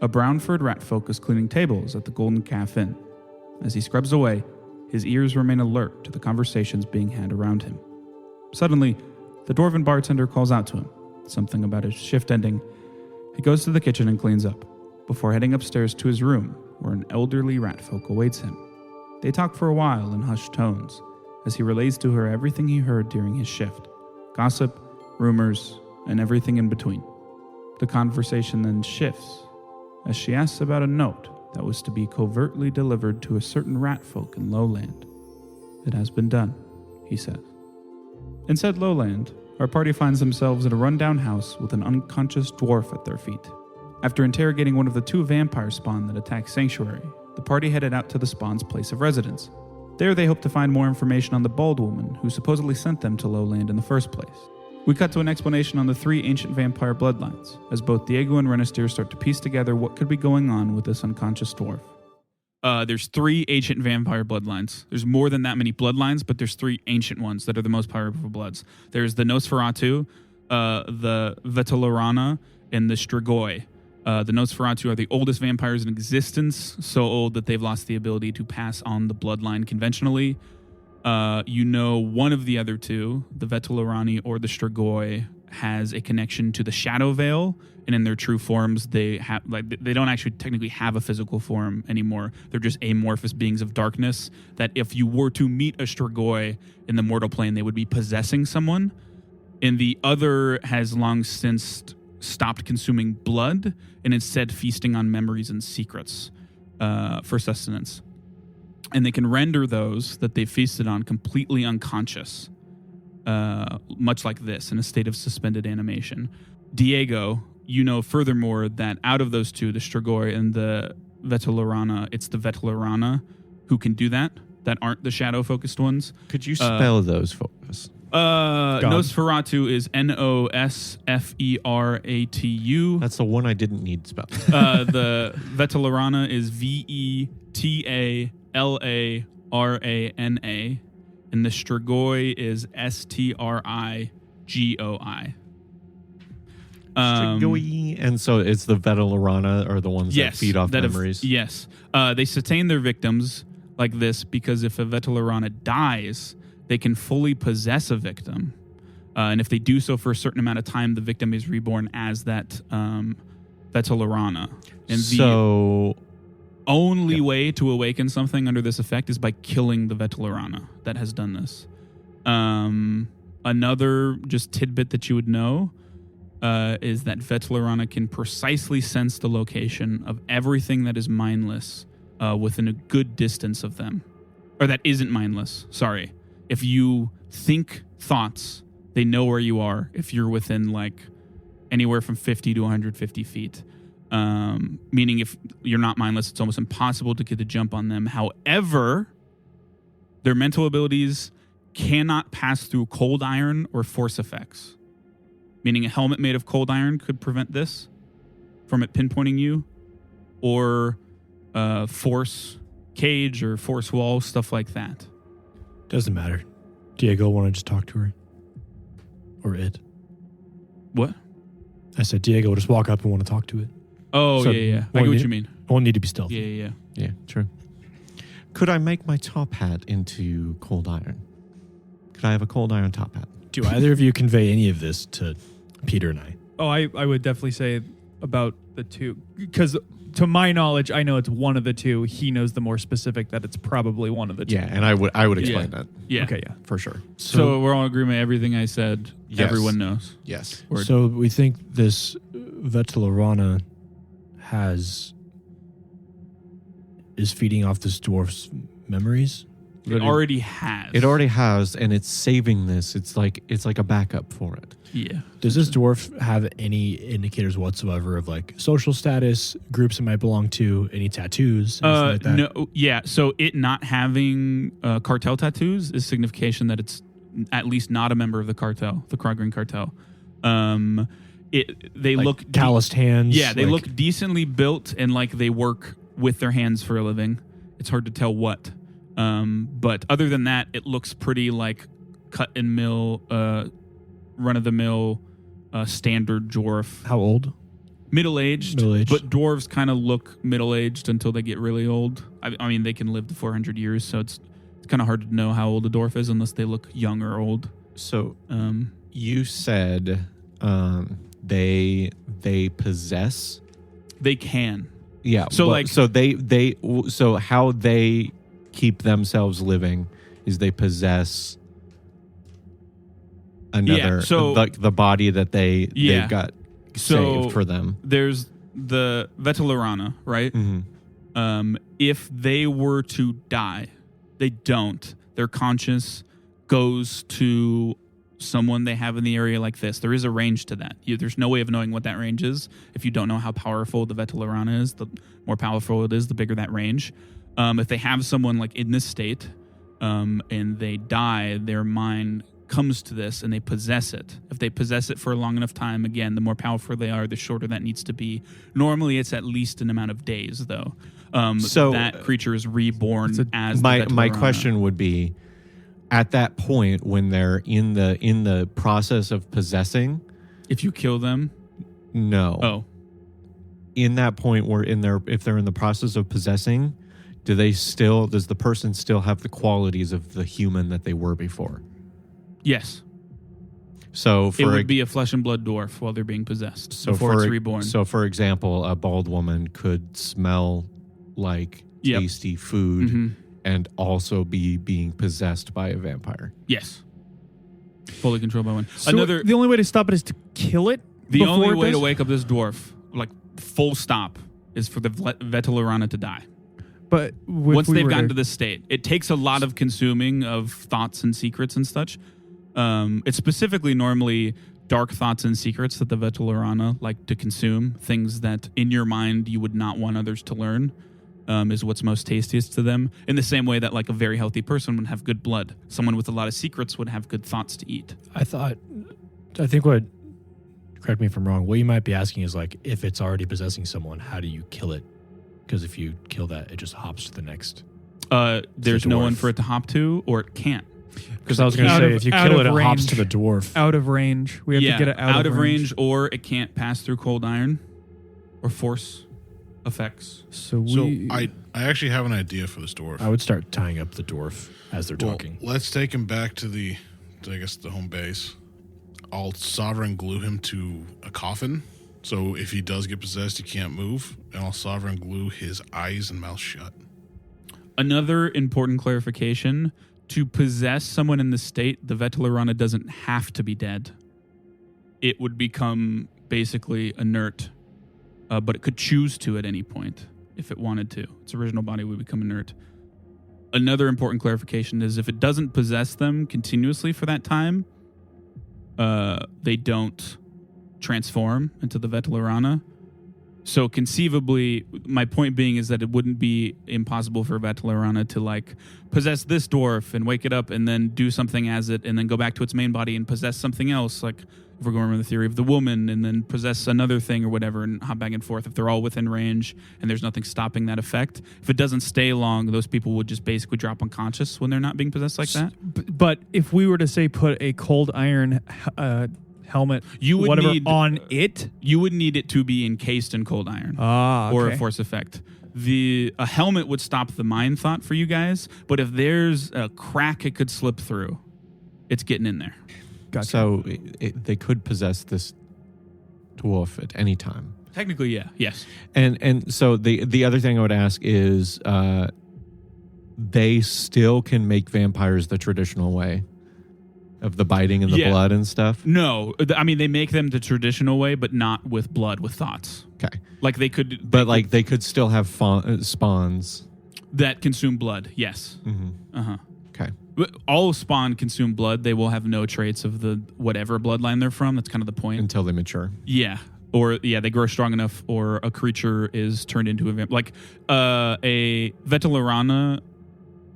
A brown-furred rat folk is cleaning tables at the Golden Calf Inn. As he scrubs away, his ears remain alert to the conversations being had around him. Suddenly, the dwarven bartender calls out to him, something about his shift ending. He goes to the kitchen and cleans up, before heading upstairs to his room, where an elderly rat folk awaits him. They talk for a while in hushed tones, as he relays to her everything he heard during his shift. Gossip, rumors, and everything in between. The conversation then shifts, as she asks about a note that was to be covertly delivered to a certain rat folk in Lowland. It has been done, he says. In said Lowland, our party finds themselves in a rundown house with an unconscious dwarf at their feet. After interrogating one of the 2 vampire spawn that attacked Sanctuary, the party headed out to the spawn's place of residence. There they hope to find more information on the bald woman who supposedly sent them to Lowland in the first place. We cut to an explanation on the 3 ancient vampire bloodlines, as both Diego and Renastieres start to piece together what could be going on with this unconscious dwarf. There's 3 ancient vampire bloodlines. There's more than that many bloodlines, but there's 3 ancient ones that are the most powerful bloods. There's the Nosferatu, the Vetelorana, and the Strigoi. The Nosferatu are the oldest vampires in existence, so old that they've lost the ability to pass on the bloodline conventionally. One of the other 2, the Vetelorani or the Strigoi, has a connection to the Shadow Veil, and in their true forms, they don't actually technically have a physical form anymore. They're just amorphous beings of darkness that if you were to meet a Strigoi in the mortal plane, they would be possessing someone. And the other has long since stopped consuming blood and instead feasting on memories and secrets for sustenance. And they can render those that they feasted on completely unconscious, much like this, in a state of suspended animation. Diego, furthermore, that out of those 2, the Strigoi and the Vetelorana, it's the Vetelorana who can do that aren't the shadow-focused ones. Could you spell those for us? Nosferatu is Nosferatu. That's the one I didn't need spelled. The Vetelorana is Vetallarana, and the Strigoi is Strigoi. Strigoi, and so it's the Vetelorana are the ones that feed off memories. Yes. They sustain their victims like this because if a Vetelorana dies, they can fully possess a victim. And if they do so for a certain amount of time, the victim is reborn as that Vetelorana. And the only way to awaken something under this effect is by killing the Vetelorana that has done this. Another just tidbit that you would know is that Vetelorana can precisely sense the location of everything that is mindless within a good distance of them. Or that isn't mindless, sorry. If you think thoughts, they know where you are if you're within anywhere from 50 to 150 feet. Meaning if you're not mindless, it's almost impossible to get the jump on them. However, their mental abilities cannot pass through cold iron or force effects. Meaning a helmet made of cold iron could prevent this from it pinpointing you, or force cage or force wall, stuff like that. Doesn't matter. Diego want to just talk to her. Or it. What? I said Diego will just walk up and want to talk to it. Oh, so yeah. I get what you mean. Won't need to be stealthy. Yeah, true. Could I make my top hat into cold iron? Could I have a cold iron top hat? Do either of you convey any of this to Peter and I? Oh, I would definitely say about the 2. Because to my knowledge, I know it's one of the 2. He knows the more specific that it's probably one of the 2. Yeah, and I would explain that. Yeah. Okay, yeah. For sure. So we're all in agreement. Everything I said, everyone knows. Yes. Word. So we think this Vetelorana is feeding off this dwarf's memories? It already has. It already has, and it's saving this. It's like a backup for it. Yeah. Does this dwarf have any indicators whatsoever of social status, groups it might belong to, any tattoos, anything like that? No. Yeah. So it not having cartel tattoos is signification that it's at least not a member of the cartel, the Kragrin cartel. They look calloused hands. Yeah, they look decently built and like they work with their hands for a living. It's hard to tell what. But other than that, it looks pretty like cut and mill, run of the mill, standard dwarf. How old? Middle-aged, Middle-aged. but dwarves kind of look middle-aged until they get really old. I mean, they can live to 400 years, so it's kind of hard to know how old a dwarf is unless they look young or old. So you said they possess. They can. Yeah. So but- so how they keep themselves living is they possess another the body that they've got saved for them. There's the Vetelarana, right? Mm-hmm. If they were to die, they don't. Their conscience goes to someone they have in the area like this. There is a range to that. There's no way of knowing what that range is. If you don't know how powerful the Vetelarana is, the more powerful it is, the bigger that range. If they have someone like in this state and they die, their mind comes to this and they possess it. If they possess it for a long enough time, again, the more powerful they are, the shorter that needs to be. Normally, it's at least an amount of days, though. So that creature is reborn as my question would be, at that point when they're in the process of possessing, if you kill them, no. In that point where if they're in the process of possessing, does the person still have the qualities of the human that they were before? Yes. So it would be a flesh and blood dwarf while they're being possessed before it's reborn. So, for example, a bald woman could smell like tasty food and also be being possessed by a vampire. Yes. Fully controlled by one. So the only way to stop it is to kill it? The only way to wake up this dwarf, like full stop, is for the Vetelarana to die. But once they've gotten to this state, it takes a lot of consuming of thoughts and secrets and such. It's specifically normally dark thoughts and secrets that the Vetelarana like to consume. Things that in your mind you would not want others to learn is what's most tastiest to them. In the same way that like a very healthy person would have good blood. Someone with a lot of secrets would have good thoughts to eat. I think correct me if I'm wrong, what you might be asking is like, if it's already possessing someone, how do you kill it? Because if you kill that, it just hops to the next. There's no one for it to hop to, or it can't. Because I was going to say, if you kill it, it hops to the dwarf. Out of range. We have to get it out of range. Or it can't pass through cold iron or force effects. So I actually have an idea for this dwarf. I would start tying up the dwarf as they're talking. Let's take him back to the home base. I'll sovereign glue him to a coffin. So if he does get possessed, he can't move. And I'll sovereign glue his eyes and mouth shut. Another important clarification: to possess someone in this state, the Vetelarana doesn't have to be dead. It would become basically inert, but it could choose to at any point if it wanted to. Its original body would become inert. Another important clarification is if it doesn't possess them continuously for that time, they don't transform into the Vetelarana. So conceivably, my point being is that it wouldn't be impossible for a Vetelarana to like possess this dwarf and wake it up and then do something as it and then go back to its main body and possess something else. Like if we're going with the theory of the woman and then possess another thing or whatever and hop back and forth if they're all within range and there's nothing stopping that effect. If it doesn't stay long, those people would just basically drop unconscious when they're not being possessed like that. But if we were to say put a cold iron helmet, you would need it to be encased in cold iron okay. or a force effect. A helmet would stop the mind thought for you guys, but if there's a crack it could slip through, it's getting in there. Gotcha. So they could possess this dwarf at any time. Technically, yeah. Yes. And so the other thing I would ask is they still can make vampires the traditional way of the biting and the blood and stuff? No. I mean, they make them the traditional way, but not with blood, with thoughts. Okay. Like they could... They could still have spawns. That consume blood, yes. Mm-hmm. Uh-huh. Okay. All spawn consume blood. They will have no traits of the whatever bloodline they're from. That's kind of the point. Until they mature. Yeah. Or, they grow strong enough, or a creature is turned into a vampire. Like, a Vetelarana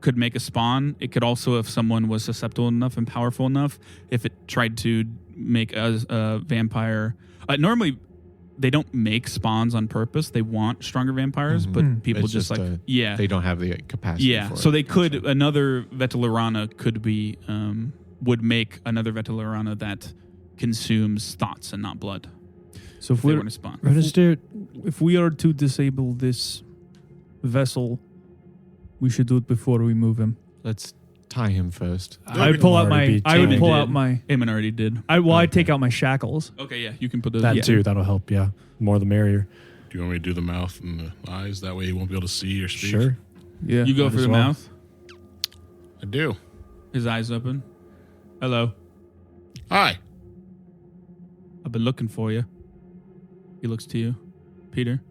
could make a spawn. It could also, if someone was susceptible enough and powerful enough, if it tried to make a vampire. Normally, they don't make spawns on purpose. They want stronger vampires, but people just they don't have the capacity. Yeah, for so it. they could. Another Vetelarana could be would make another Vetelarana that consumes thoughts and not blood. So if they want to spawn. Renastier, if we are to disable this vessel, we should do it before we move him. Let's tie him first. I would pull out my. I would pull out my. Eamon already did. I'd take out my shackles. Okay, yeah, you can put those. that yeah. too. That'll help. Yeah, more the merrier. Do you want me to do the mouth and the eyes? That way you won't be able to see or speak. Sure. Yeah. You go might for as the well. mouth. I do. His eyes open. Hello. Hi. I've been looking for you. He looks to you. Peter,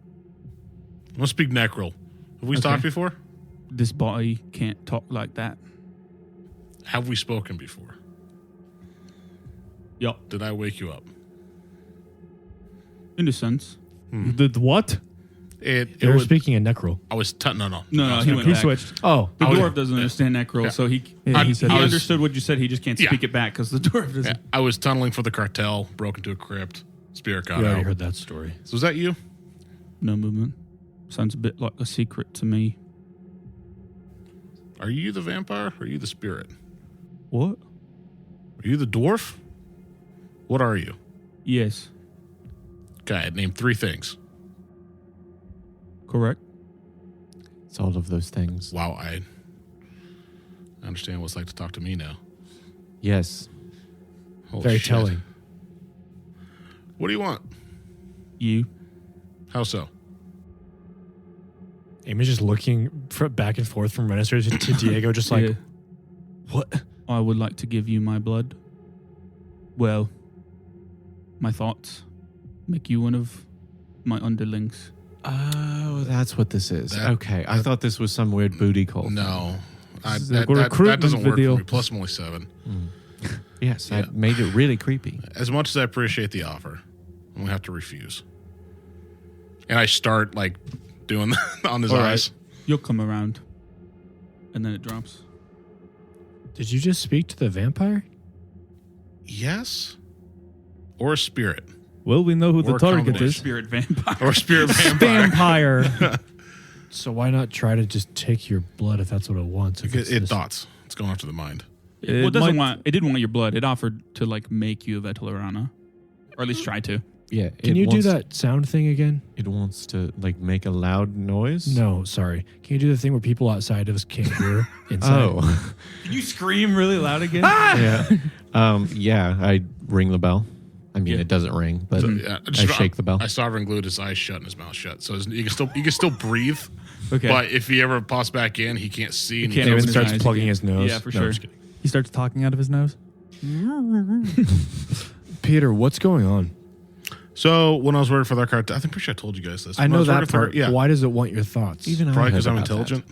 I'm gonna speak Necrol. Have we Okay. talked before? this body can't talk like that. Have we spoken before? Yup. Did I wake you up? In a sense. Did what? It They were was. speaking in Necrol. I was. No. No, I was he gonna- went He back. switched. Oh, The I was- dwarf doesn't understand Necrol, Yeah. so he Yeah, I- he said I he was- understood what you said. He just can't Yeah. speak it back because the dwarf doesn't. Yeah, I was tunneling for the cartel, broke into a crypt, spirit got we already out. heard that story. So was that you? No movement. Sounds a bit like a secret to me. Are you the vampire or are you the spirit? What? Are you the dwarf? What are you? Yes. Okay, name 3 things. Correct. It's all of those things. Wow, I understand what it's like to talk to me now. Yes. Holy Very shit. telling. What do you want? You. How so? Amy's just looking back and forth from Renastier to Diego, just like, Yeah. what? I would like to give you my blood. Well, my thoughts make you one of my underlings. Oh, that's what this is. That- okay. I thought this was some weird booty cult. No. This is a That recruitment doesn't work video. for me. Plus, I'm only 7. Yes, Yeah. I made it really creepy. As much as I appreciate the offer, I'm going to have to refuse. And I start, like, doing on his All right. eyes. You'll come around. And then it drops. Did you just speak to the vampire? Yes? Or a spirit. Well, we know who the Or a target combination. is. Spirit vampire. Or a spirit vampire. Vampire. So why not try to just take your blood if that's what it wants? If it's It this- thoughts. It's going after the mind. Well, it doesn't want. It didn't want your blood. It offered to like make you a Vetelarana, or at least try to. Yeah. Can you do that sound thing again? It wants to like make a loud noise. No, sorry. Can you do the thing where people outside of us can't hear inside? Oh. Can you scream really loud again? yeah. Yeah. I ring the bell. I mean, Yeah. it doesn't ring, but So, I shake the bell. I sovereign glued his eyes shut and his mouth shut. So you can still breathe. Okay. But if he ever pops back in, he can't see. And He can't he David open his starts eyes plugging again. his nose. Yeah, for No, sure. I'm just kidding. He starts talking out of his nose. Peter, what's going on? So when I was working for that cartel, I think pretty sure I told you guys this. I When know was that working for- part. Yeah, Why does it want your thoughts? Even probably I because heard I'm about that. intelligent.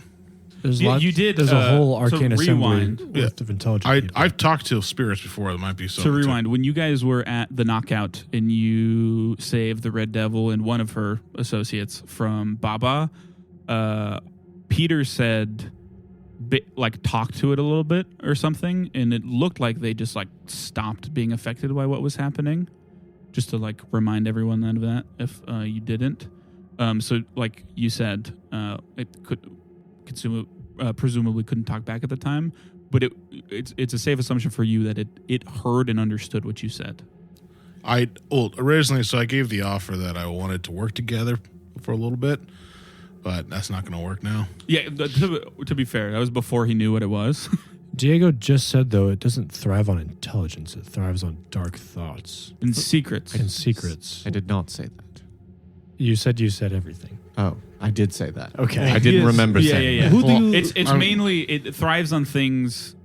There's You- lots, you did, There's a whole to arcane assembly rewind. worth of intelligent I people. I've talked to spirits before. That might be so. To rewind, when you guys were at the knockout and you saved the Red Devil and one of her associates from Baba, Peter said, like, talk to it a little bit or something, and it looked like they just like stopped being affected by what was happening. Just to like remind everyone of that, if you didn't. So, like you said, it could presumably couldn't talk back at the time, but it's a safe assumption for you that it heard and understood what you said. Originally, so I gave the offer that I wanted to work together for a little bit, but that's not going to work now. Yeah, to be fair, that was before he knew what it was. Diego just said, though, it doesn't thrive on intelligence. It thrives on dark thoughts And secrets. and secrets. I did not say that. You said everything. Oh, I did say that. Okay. I didn't Yes. remember Yeah, saying yeah, yeah. that. Who do you? It's mainly, it thrives on things,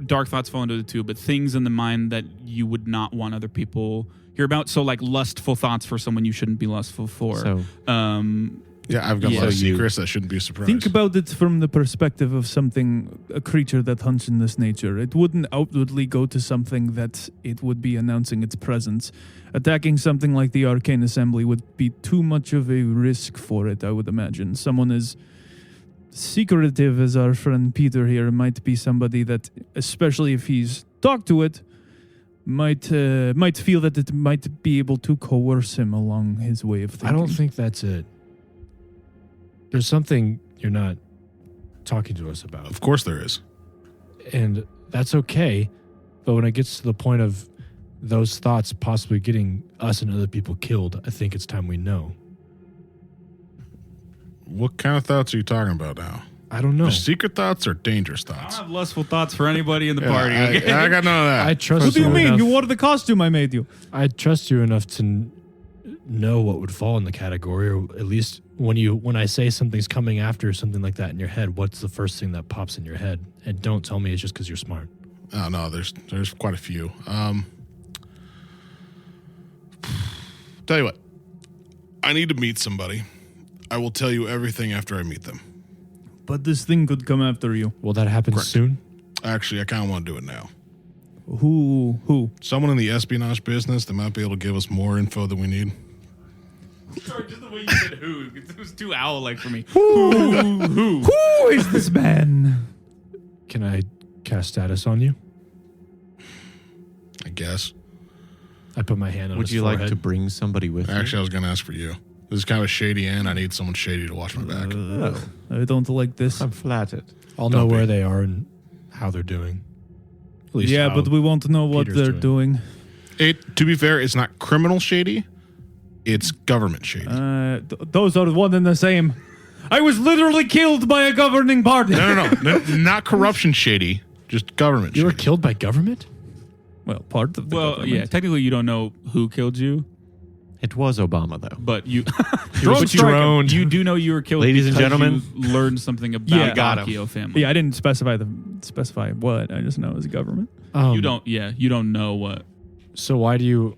dark thoughts fall into the two, but things in the mind that you would not want other people hear about. So like lustful thoughts for someone you shouldn't be lustful for. So Yeah, I've got a Yeah. lot of So you- secrets that shouldn't be a surprise. Think about it from the perspective of a creature that hunts in this nature. It wouldn't outwardly go to something that it would be announcing its presence. Attacking something like the Arcane Assembly would be too much of a risk for it, I would imagine. Someone as secretive as our friend Peter here might be somebody that, especially if he's talked to it, might feel that it might be able to coerce him along his way of thinking. I don't think that's it. There's something you're not talking to us about. Of course there is. And that's okay. But when it gets to the point of those thoughts possibly getting us and other people killed, I think it's time we know. What kind of thoughts are you talking about now? I don't know. Just secret thoughts or dangerous I don't thoughts? have lustful thoughts for anybody in the Yeah, party. Okay? I got none of that. I trust What do you you mean? enough. You wore the costume I made you. I trust you enough to know what would fall in the category, or at least when I say something's coming after something like that in your head, what's the first thing that pops in your head? And don't tell me it's just because you're smart. Oh, no, there's quite a few. Tell you what, I need to meet somebody. I will tell you everything after I meet them. But this thing could come after you. Will that happen Correct. soon? Actually, I kind of want to do it now. Who? Someone in the espionage business that might be able to give us more info than we need. Sorry, just the way you said who. It was too owl-like for me. Who is this man? Can I cast status on you? I guess. I put my hand on Would his you like forehead. to bring somebody with you? Actually, I was going to ask for you. This is kind of a shady end. I need someone shady to watch my back. I don't like this. I'm flattered. I'll know Don't where be. they are and how they're doing. At least Yeah, how but we want to know what Peter's they're doing. To be fair, it's not criminal shady. It's government shady. Those are one and the same. I was literally killed by a governing party. No, not corruption shady. Just government You were shady. killed by government? Well, part of the Well, government. yeah, technically you don't know who killed you, It was Obama, though. but you was droned. You do know you were killed. Ladies and because gentlemen. you learned something about Yeah. the Got him. Akio family. Yeah, I didn't specify what. I just know it was government. You don't. Yeah, you don't know what. So why do you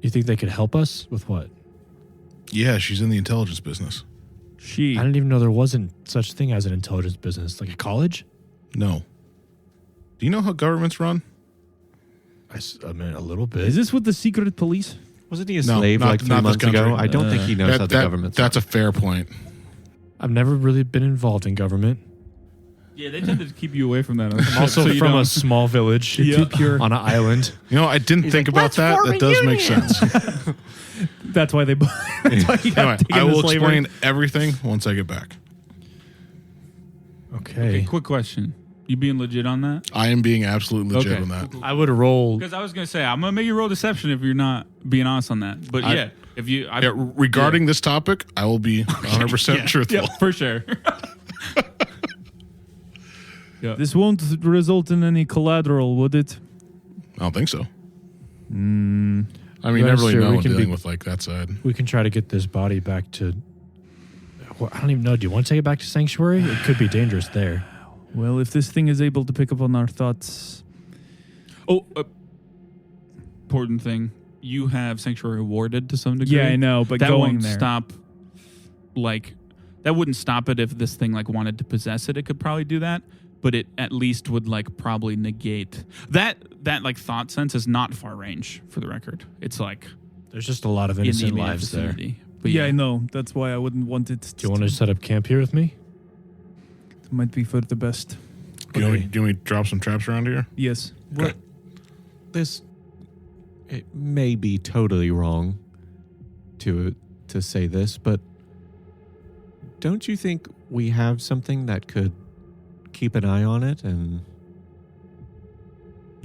think they could help us with what? Yeah, she's in the intelligence business. She. I didn't even know there wasn't such thing as an intelligence business, like a college. No. Do you know how governments run? I mean, a little bit. Is this with the secret police? Wasn't he a No, slave not- like not 3 this months ago? country. I don't think he knows how the government's That's a fair point. I've never really been involved in government. Yeah, they tend to keep you away from that. I'm also from a small village on an island. You know, I didn't think about that. That does make sense. That's why they. That's why you got Anyway, taken I into will slavery. explain everything once I get back. Okay. Quick question: you being legit on that? I am being absolutely legit Okay. on that. I would roll. Because I was gonna say I'm gonna make you roll deception if you're not being honest on that. But yeah, if you Yeah, regarding this topic, I will be 100% truthful. yeah, for sure. This won't result in any collateral, would it? I don't think so. I mean, you Yeah, never really sure, know we when can dealing be- with like that side. We can try to get this body back to. Well, I don't even know. Do you want to take it back to Sanctuary? It could be dangerous there. Well, if this thing is able to pick up on our thoughts, Important thing: you have Sanctuary warded to some degree. yeah, I know, but that going won't there, stop. Like, that wouldn't stop it if this thing like wanted to possess it. It could probably do that, but it at least would like probably negate that. That like thought sense is not far range for the record. It's like There's just a lot of in the innocent immediate lives there. vicinity. But yeah, I know. That's why I wouldn't want it. Do you want to set up camp here with me? It might be for the best. Do you want me to drop some traps around here? Yes. What? This, it may be totally wrong to say this, but don't you think we have something that could keep an eye on it and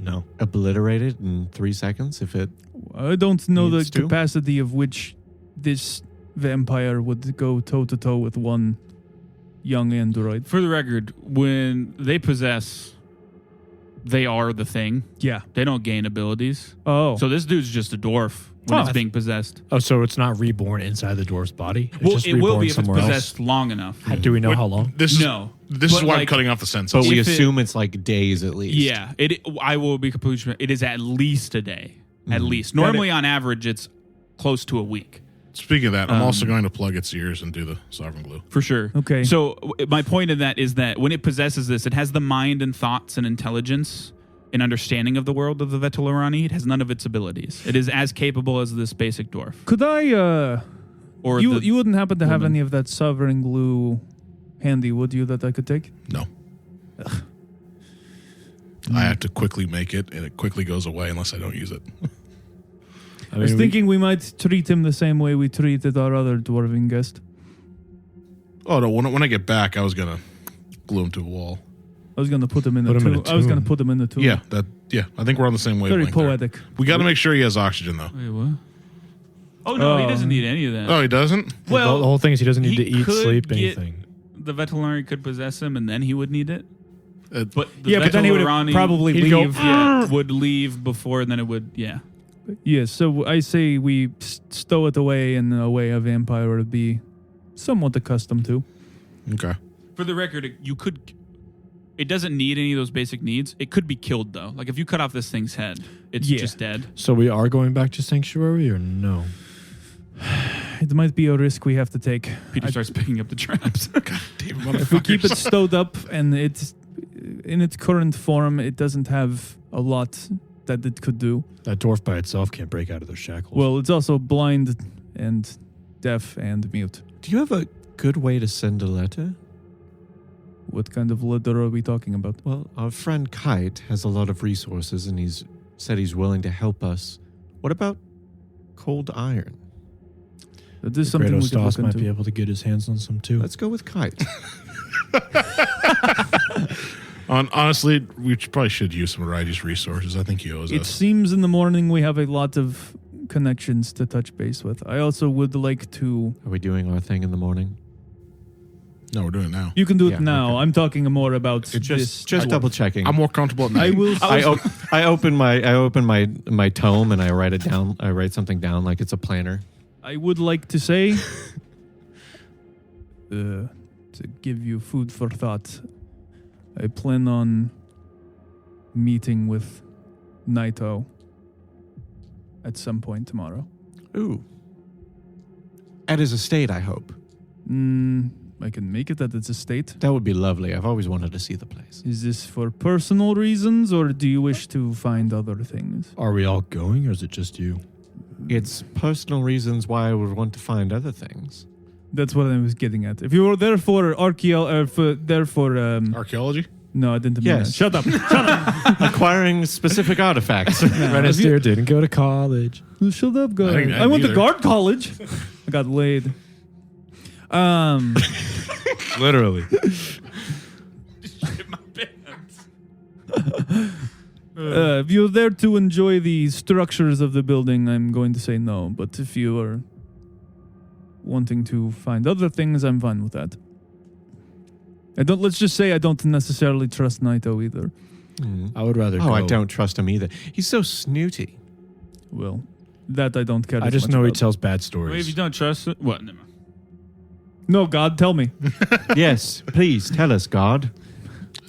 No. obliterate it in 3 seconds if it? I don't know the Needs to? capacity of which this vampire would go toe to toe with one young android. For the record, when they possess, they are the thing. Yeah. They don't gain abilities. Oh. So this dude's just a dwarf when Oh, it's being possessed. Oh, so it's not reborn inside the dwarf's body? It's Well, just it will reborn be if it's somewhere possessed long enough. else? Do we know how long? This No. This is But, why I'm like- cutting off the senses. But we If it- assume it's like days at least. Yeah, I will be completely sure. It is at least a day. At least. Normally, on average, it's close to a week. Speaking of that, I'm also going to plug its ears and do the sovereign glue. For sure. Okay. So my point in that is that when it possesses this, it has the mind and thoughts and intelligence and understanding of the world of the Vetulurani. It has none of its abilities. It is as capable as this basic dwarf. Could I, Or you wouldn't happen to have woman. any of that sovereign glue handy, would you, that I could take? No. I have to quickly make it, and it quickly goes away unless I don't use it. I I was thinking we might treat him the same way we treated our other dwarven guest. Oh, no, when I get back, I was going to glue him to a wall. I was going to put him in Put the him in tomb. a I was going to tomb. put him in the tomb. Yeah, Yeah, I think we're on the same Very wavelength. there. poetic. We got to make sure he has oxygen, though. Wait, what? Oh, no, he Oh. doesn't need any of that. Oh, he doesn't? Well, the whole thing is he doesn't need to he eat, could sleep, get- anything. The veterinarian could possess him, and then he would need it. But the Yeah, but then he would Vetelarani- probably he'd go, leave. yeah, would leave before, and then it would, yeah. Yes, so I say we stow it away in a way a vampire would be somewhat accustomed to. Okay. For the record, you could. It doesn't need any of those basic needs. It could be killed though. Like if you cut off this thing's head, it's Yeah. just dead. So we are going back to Sanctuary or no? It might be a risk we have to take. Peter starts picking up the traps. If we keep it stowed up and it's in its current form, it doesn't have a lot that it could do. That dwarf by itself can't break out of those shackles. Well, it's also blind and deaf and mute. Do you have a good way to send a letter? What kind of letter are we talking about? Well, our friend Kite has a lot of resources and he's said he's willing to help us. What about cold iron? That is something we could Stas look might be into. able to get his hands on some too. Let's go with Kite. Honestly, we probably should use some of Raidi's resources. I think he owes It us. seems in the morning we have a lot of connections to touch base with. I also would like to... Are we doing our thing in the morning? No, we're doing it now. You can do it Yeah, now. okay. I'm talking more about It's this. Just double checking. I'm more comfortable at I night. will... I open my tome and I write it down. I write something down like it's a planner. I would like to say, to give you food for thought, I plan on meeting with Naito at some point tomorrow. Ooh. At his estate, I hope. I can make it at its estate. That would be lovely. I've always wanted to see the place. Is this for personal reasons, or do you wish to find other things? Are we all going or is it just you? It's personal reasons why I would want to find other things. That's what I was getting at. If you were there for Archaeology? no, I didn't mean Yes. that. Shut up. Shut up. Acquiring specific artifacts. Renastier didn't go to college. Shut up, guy. didn't- I went to either. guard college. I got laid. Literally. If you're there to enjoy the structures of the building, I'm going to say no. But if you are wanting to find other things, I'm fine with that. Let's just say I don't necessarily trust Naito either. I would rather Oh, go. I don't trust him either. He's so snooty. Well, that I don't care. I as just much know he about. tells bad Wait, if stories. you don't trust it, what? Never mind. No, God, tell me. Yes, please tell us, God.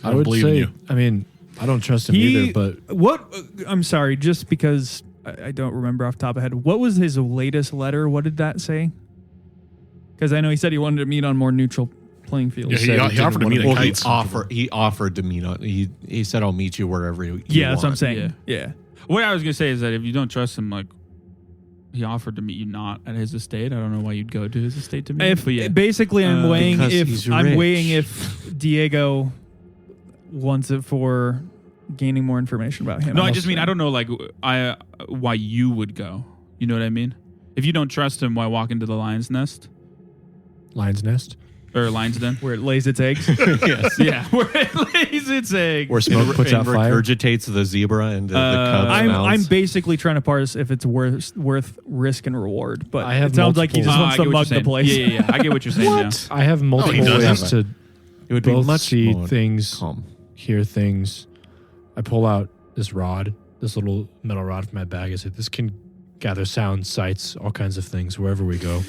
I don't believe in you. I mean, I don't trust him either, but What? I'm sorry, just because I don't remember off the top of my head. What was his latest letter? What did that say? Because I know he said he wanted to meet on more neutral playing fields. Yeah, he offered to meet at Well, he Kites. offered to meet. He said, "I'll meet you wherever you Yeah, that's what I'm want." saying. Yeah. What I was gonna say is that if you don't trust him, like he offered to meet you not at his estate. I don't know why you'd go to his estate to meet. him, If but yeah, basically I'm weighing Because if he's I'm rich. weighing if Diego wants it for gaining more information about him. no, I just mean I don't know like why you would go. You know what I mean? If you don't trust him, why walk into the lion's nest Lion's Nest. or lion's den? where it lays its eggs. Yes. Yeah, where it lays its egg. Where smoke puts out fire. Regurgitates the zebra and the cub's I'm mouths. basically trying to parse if it's worth risk and reward, but I have it sounds like he just multiple- wants I to get what mug you're the saying. place. Yeah. I get what you're saying now. I have multiple doesn't. ways to It would be both much see more things, calm. hear things. I pull out this rod, this little metal rod from my bag. I say, this can gather sound, sights, all kinds of things wherever we go.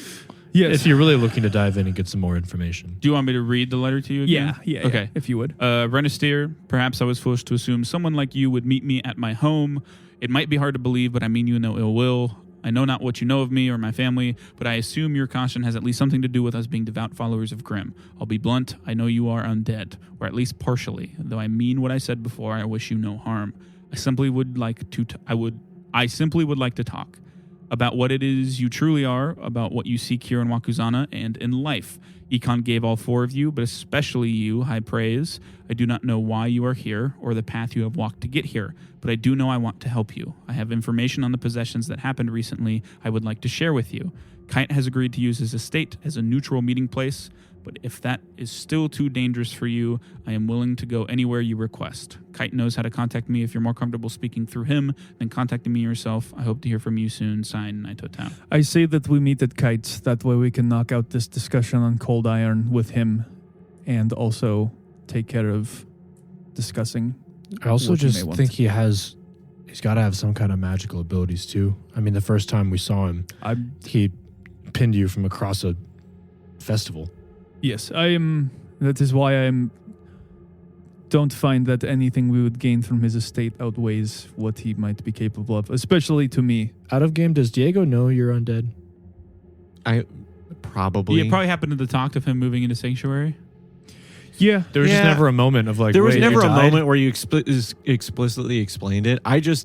Yes. If you're really looking to dive in and get some more information. Do you want me to read the letter to you again? Yeah. Okay. If you would. Renastier, perhaps I was foolish to assume someone like you would meet me at my home. It might be hard to believe, but I mean you no ill will. I know not what you know of me or my family, but I assume your caution has at least something to do with us being devout followers of Grimm. I'll be blunt, I know you are undead, or at least partially. Though I mean what I said before, I wish you no harm. I simply would like to talk about what it is you truly are, about what you seek here in Wakuzana and in life. Econ gave all 4 of you, but especially you, high praise. I do not know why you are here or the path you have walked to get here, but I do know I want to help you. I have information on the possessions that happened recently I would like to share with you. Kite has agreed to use his estate as a neutral meeting place, but if that is still too dangerous for you, I am willing to go anywhere you request. Kite knows how to contact me if you're more comfortable speaking through him than contacting me yourself. I hope to hear from you soon. Signed, Naito Town. I say that we meet at Kite's. That way we can knock out this discussion on Cold Iron with him and also take care of discussing. I also what you just may want. think he's got to have some kind of magical abilities too. I mean, the first time we saw him, he pinned you from across a festival. Yes, I am. That is why don't find that anything we would gain from his estate outweighs what he might be capable of, especially to me. Out of game, does Diego know you're undead? I probably. You probably happened to talk of him moving into Sanctuary. Yeah, There was just Yeah. never a moment of like, There was wait, never you a died? moment where you explicitly explained it. I don't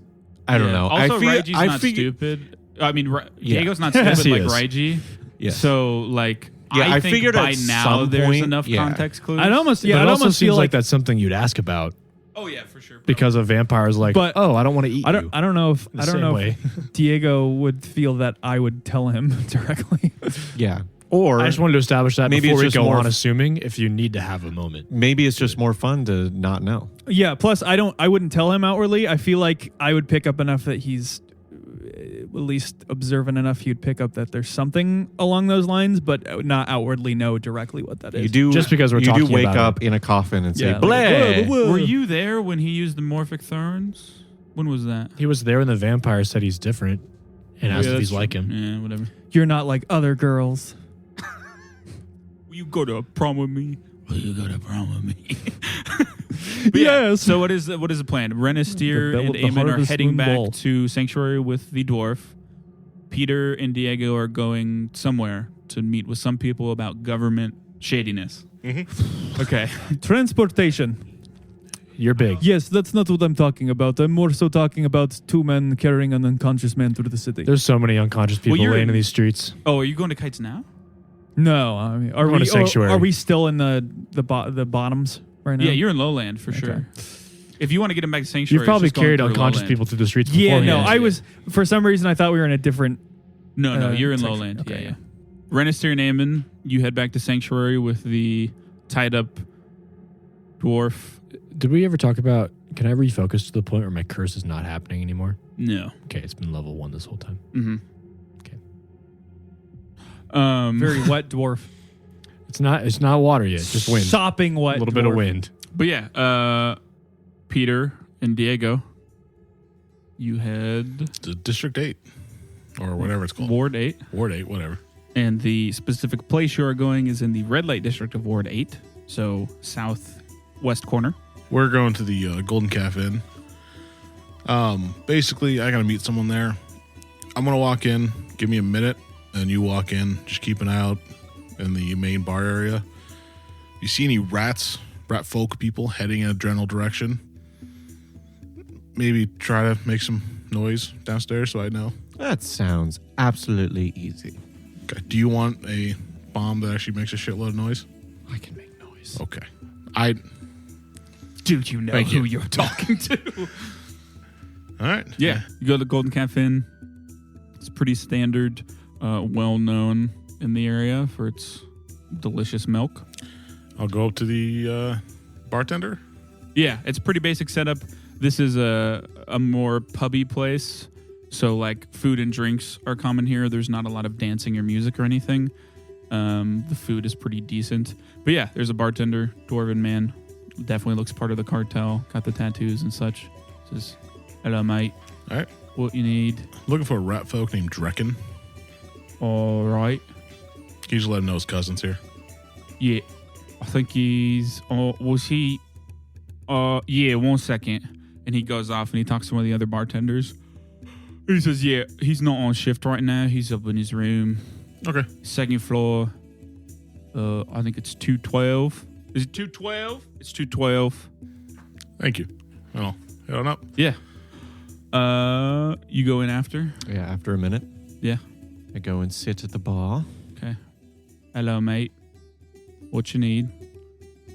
know. Also, Raiji's I not figure- stupid. I mean, Yeah. Diego's not Yes, stupid he like is. Raiji. Yes. So, like, Yeah, I think figured by at now some there's point- enough yeah. context clues. I'd almost, But yeah, it I'd also almost seems feel like that's something you'd ask about Oh yeah, for sure. because a vampire is like, But oh, I don't want to eat I don't. you. I don't know if The I don't same know way. if Diego would feel that I would tell him directly. Yeah. Or I just wanted to establish that maybe before it's we just go more on f- assuming if you need to have a moment. maybe it's just more fun to not know. Yeah. Plus, I wouldn't tell him outwardly. I feel like I would pick up enough that he's at least observant enough. He'd pick up that there's something along those lines, but not outwardly know directly what that is. You do Just because we're you do talking wake about up in a coffin and say, Yeah, like, "Bleh." whoa, whoa. Were you there when he used the morphic thorns? When was that? He was there when the vampire said he's different and asked if that's he's true. like him. Yeah, whatever. You're not like other girls. Will you go to a prom with me? Will you go to a prom with me? But yeah, Yes. so what is the plan? Renastieres The bell and of the Eamon are harvest heading moon back ball. to Sanctuary with the dwarf. Peter and Diego are going somewhere to meet with some people about government shadiness. Okay. Transportation. You're big. Yes, that's not what I'm talking about. I'm more so talking about 2 men carrying an unconscious man through the city. There's so many unconscious people you're laying in- in these streets. Oh, are you going to Kites now? No, I mean, are We're going we? to Sanctuary. Are we still in the bottoms right now? Yeah, you're in Lowland for sure. If you want to get him back to Sanctuary, You've probably it's just going carried through unconscious Lowland. people through the streets Yeah, before. no, I was for some reason I thought we were in a different. No, you're in section. Lowland. Okay, Yeah. Renastieres and Eamon, you head back to Sanctuary with the tied up dwarf. Did we ever talk about, can I refocus to the point where my curse is not happening anymore? No. Okay, it's been level 1 this whole time. Mm-hmm. Okay. Very wet dwarf. It's not water yet, just wind. Sopping wet. A little bit of dwarf. wind. But yeah, Peter and Diego, you head To District 8 or whatever it's called. Ward 8. Ward 8, whatever. And the specific place you are going is in the red light district of Ward 8. So southwest corner. We're going to the Golden Calf Inn. Basically, I got to meet someone there. I'm going to walk in, give me a minute, and you walk in. Just keep an eye out in the main bar area. You see any rat folk people heading in a general direction? Maybe try to make some noise downstairs so I know. That sounds absolutely easy. Okay. Do you want a bomb that actually makes a shitload of noise? I can make noise. Okay. Do you know Thank who you. you're talking to? All right. Yeah. You go to the Golden Calf Inn. It's pretty standard, well known in the area for its delicious milk. I'll go up to the bartender. Yeah, it's pretty basic setup. This is a more pubby place. So like food and drinks are common here. There's not a lot of dancing or music or anything. The food is pretty decent. But yeah, there's a bartender, dwarven man. Definitely looks part of the cartel. Got the tattoos and such. Says, hello, mate. All right. What you need? Looking for a rat folk named Drekken. All right. Can you just let him know his cousin's here? Yeah. I think he's... Oh, was he... yeah, 1 second. And he goes off and he talks to one of the other bartenders. He says, yeah, he's not on shift right now. He's up in his room. Okay. Second floor. I think it's 212. Is it 212? It's 212. Thank you. Well, head on up. Yeah. You go in after? Yeah, after a minute, Yeah. I go and sit at the bar. Okay. Hello, mate. What you need?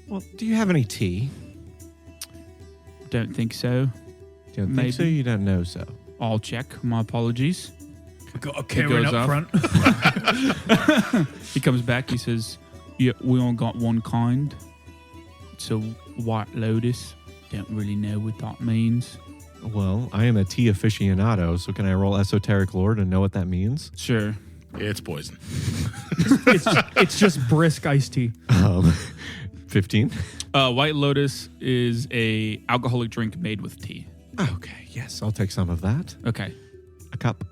Well, do you have any tea? Don't think so. Don't Maybe. think so. You don't know so. I'll check. My apologies. Karen goes up off. front. He comes back. He says, "Yeah, we only got one kind. It's a white lotus. Don't really know what that means." Well, I am a tea aficionado, so can I roll esoteric lore to know what that means? Sure. It's poison. It's just brisk iced tea. 15. White lotus is a alcoholic drink made with tea. Okay, yes, I'll take some of that. Okay. A cup.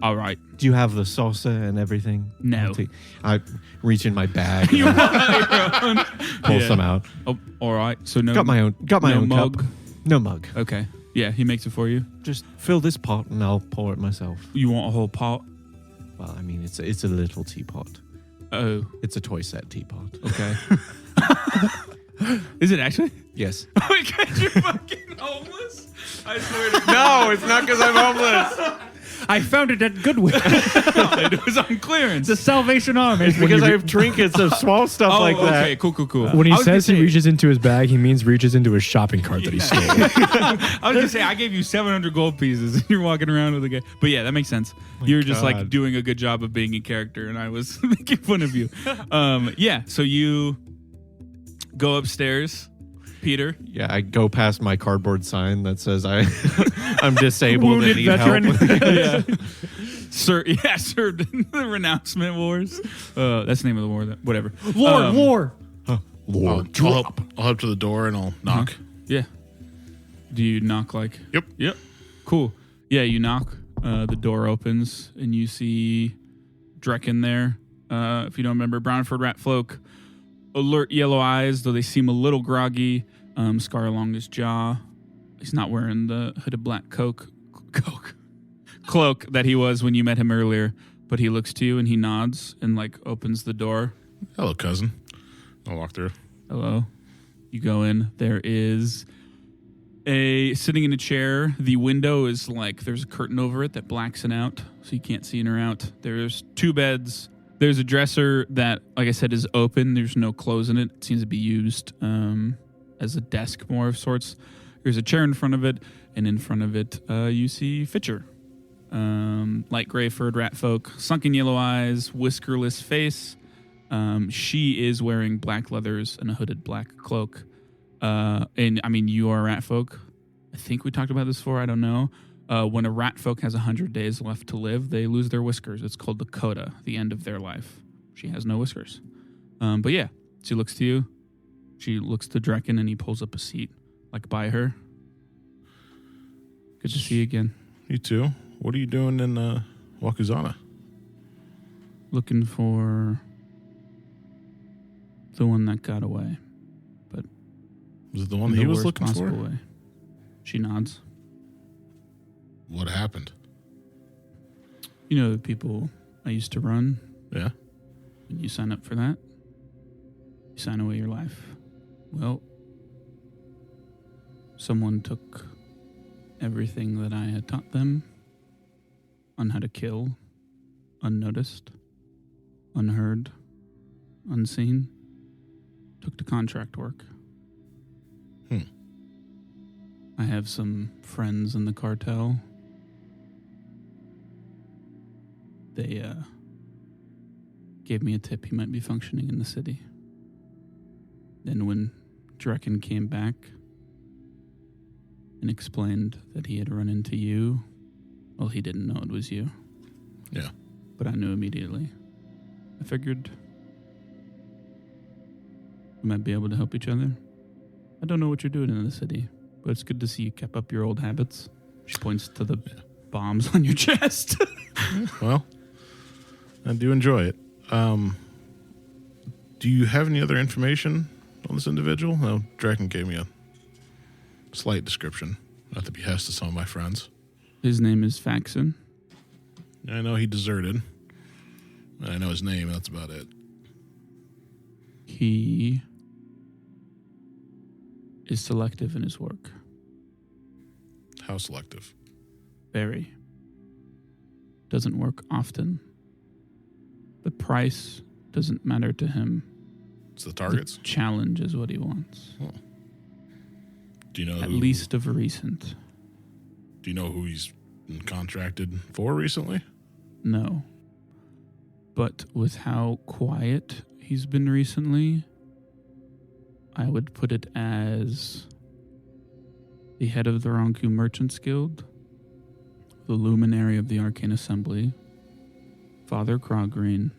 All right. Do you have the salsa and everything? No. Tea? I reach in my bag, You and want your own? pull Yeah. some out. Oh, all right. So no. Got my no own mug. cup. No mug. Okay. Yeah, he makes it for you. Just fill this pot and I'll pour it myself. You want a whole pot? Well, I mean, it's a little teapot. Oh, It's a toy set teapot. okay. Is it actually? Yes. Oh my god, you're fucking homeless? I swear to No, it's not because I'm homeless. I found it at Goodwill. God, it was on clearance. The Salvation Army. It's because I have trinkets of small stuff like that. Okay, cool. When he I was gonna says he say- reaches into his bag, he means reaches into his shopping cart that he stole. I was gonna say I gave you 700 gold pieces and you're walking around with a guy. But yeah, that makes sense. You were just like God. doing a good job of being a character and I was making fun of you. Yeah, so you go upstairs, Peter. Yeah, I go past my cardboard sign that says I'm disabled and Wounded need veteran. help. Yeah. Served in the Renouncement Wars. That's the name of the war. Whatever. War. I'll head to the door and I'll knock. Yeah. Do you knock like? Yep. Cool. Yeah, you knock. The door opens and you see Drekken there. If you don't remember, Brownford Ratfolk, alert yellow eyes, though they seem a little groggy. Scar along his jaw. He's not wearing the hooded black cloak that he was when you met him earlier. But he looks to you and he nods and like opens the door. Hello, cousin. I'll walk through. Hello. You go in. There is sitting in a chair. The window is like there's a curtain over it that blacks it out, so you can't see in or out. There's 2 beds. There's a dresser that, like I said, is open. There's no clothes in it. It seems to be used as a desk more of sorts. There's a chair in front of it, and in front of it you see Fitcher. Light gray furred rat folk, sunken yellow eyes, whiskerless face. She is wearing black leathers and a hooded black cloak. And I mean, you are rat folk. I think we talked about this before. I don't know. When a rat folk has 100 days left to live, they lose their whiskers. It's called the coda, the end of their life. She has no whiskers. But yeah, she looks to you. She looks to Drekken, and he pulls up a seat, like by her. Good to see you again. You too. What are you doing in Wakuzana? Looking for the one that got away. Was it the one In he the was worst looking for? possible way. She nods. What happened? You know the people I used to run? Yeah. When you sign up for that, you sign away your life. Well, someone took everything that I had taught them on how to kill, unnoticed, unheard, unseen, took to contract work. I have some friends in the cartel. They gave me a tip he might be functioning in the city. Then when Drekken came back and explained that he had run into you, well, he didn't know it was you. Yeah. But I knew immediately. I figured we might be able to help each other. I don't know what you're doing in the city, but it's good to see you kept up your old habits. She points to the bombs on your chest. Well, I do enjoy it. Do you have any other information on this individual? No, Draken gave me a slight description at the behest of some of my friends. His name is Faxon. I know he deserted. I know his name, that's about it. He is selective in his work. How selective? Very. Doesn't work often. The price doesn't matter to him. It's the targets? The challenge is what he wants. Do you know At least of recent. Do you know who he's been contracted for recently? No. But with how quiet he's been recently, I would put it as the head of the Ronku Merchants Guild, the luminary of the Arcane Assembly, Father Crogreen,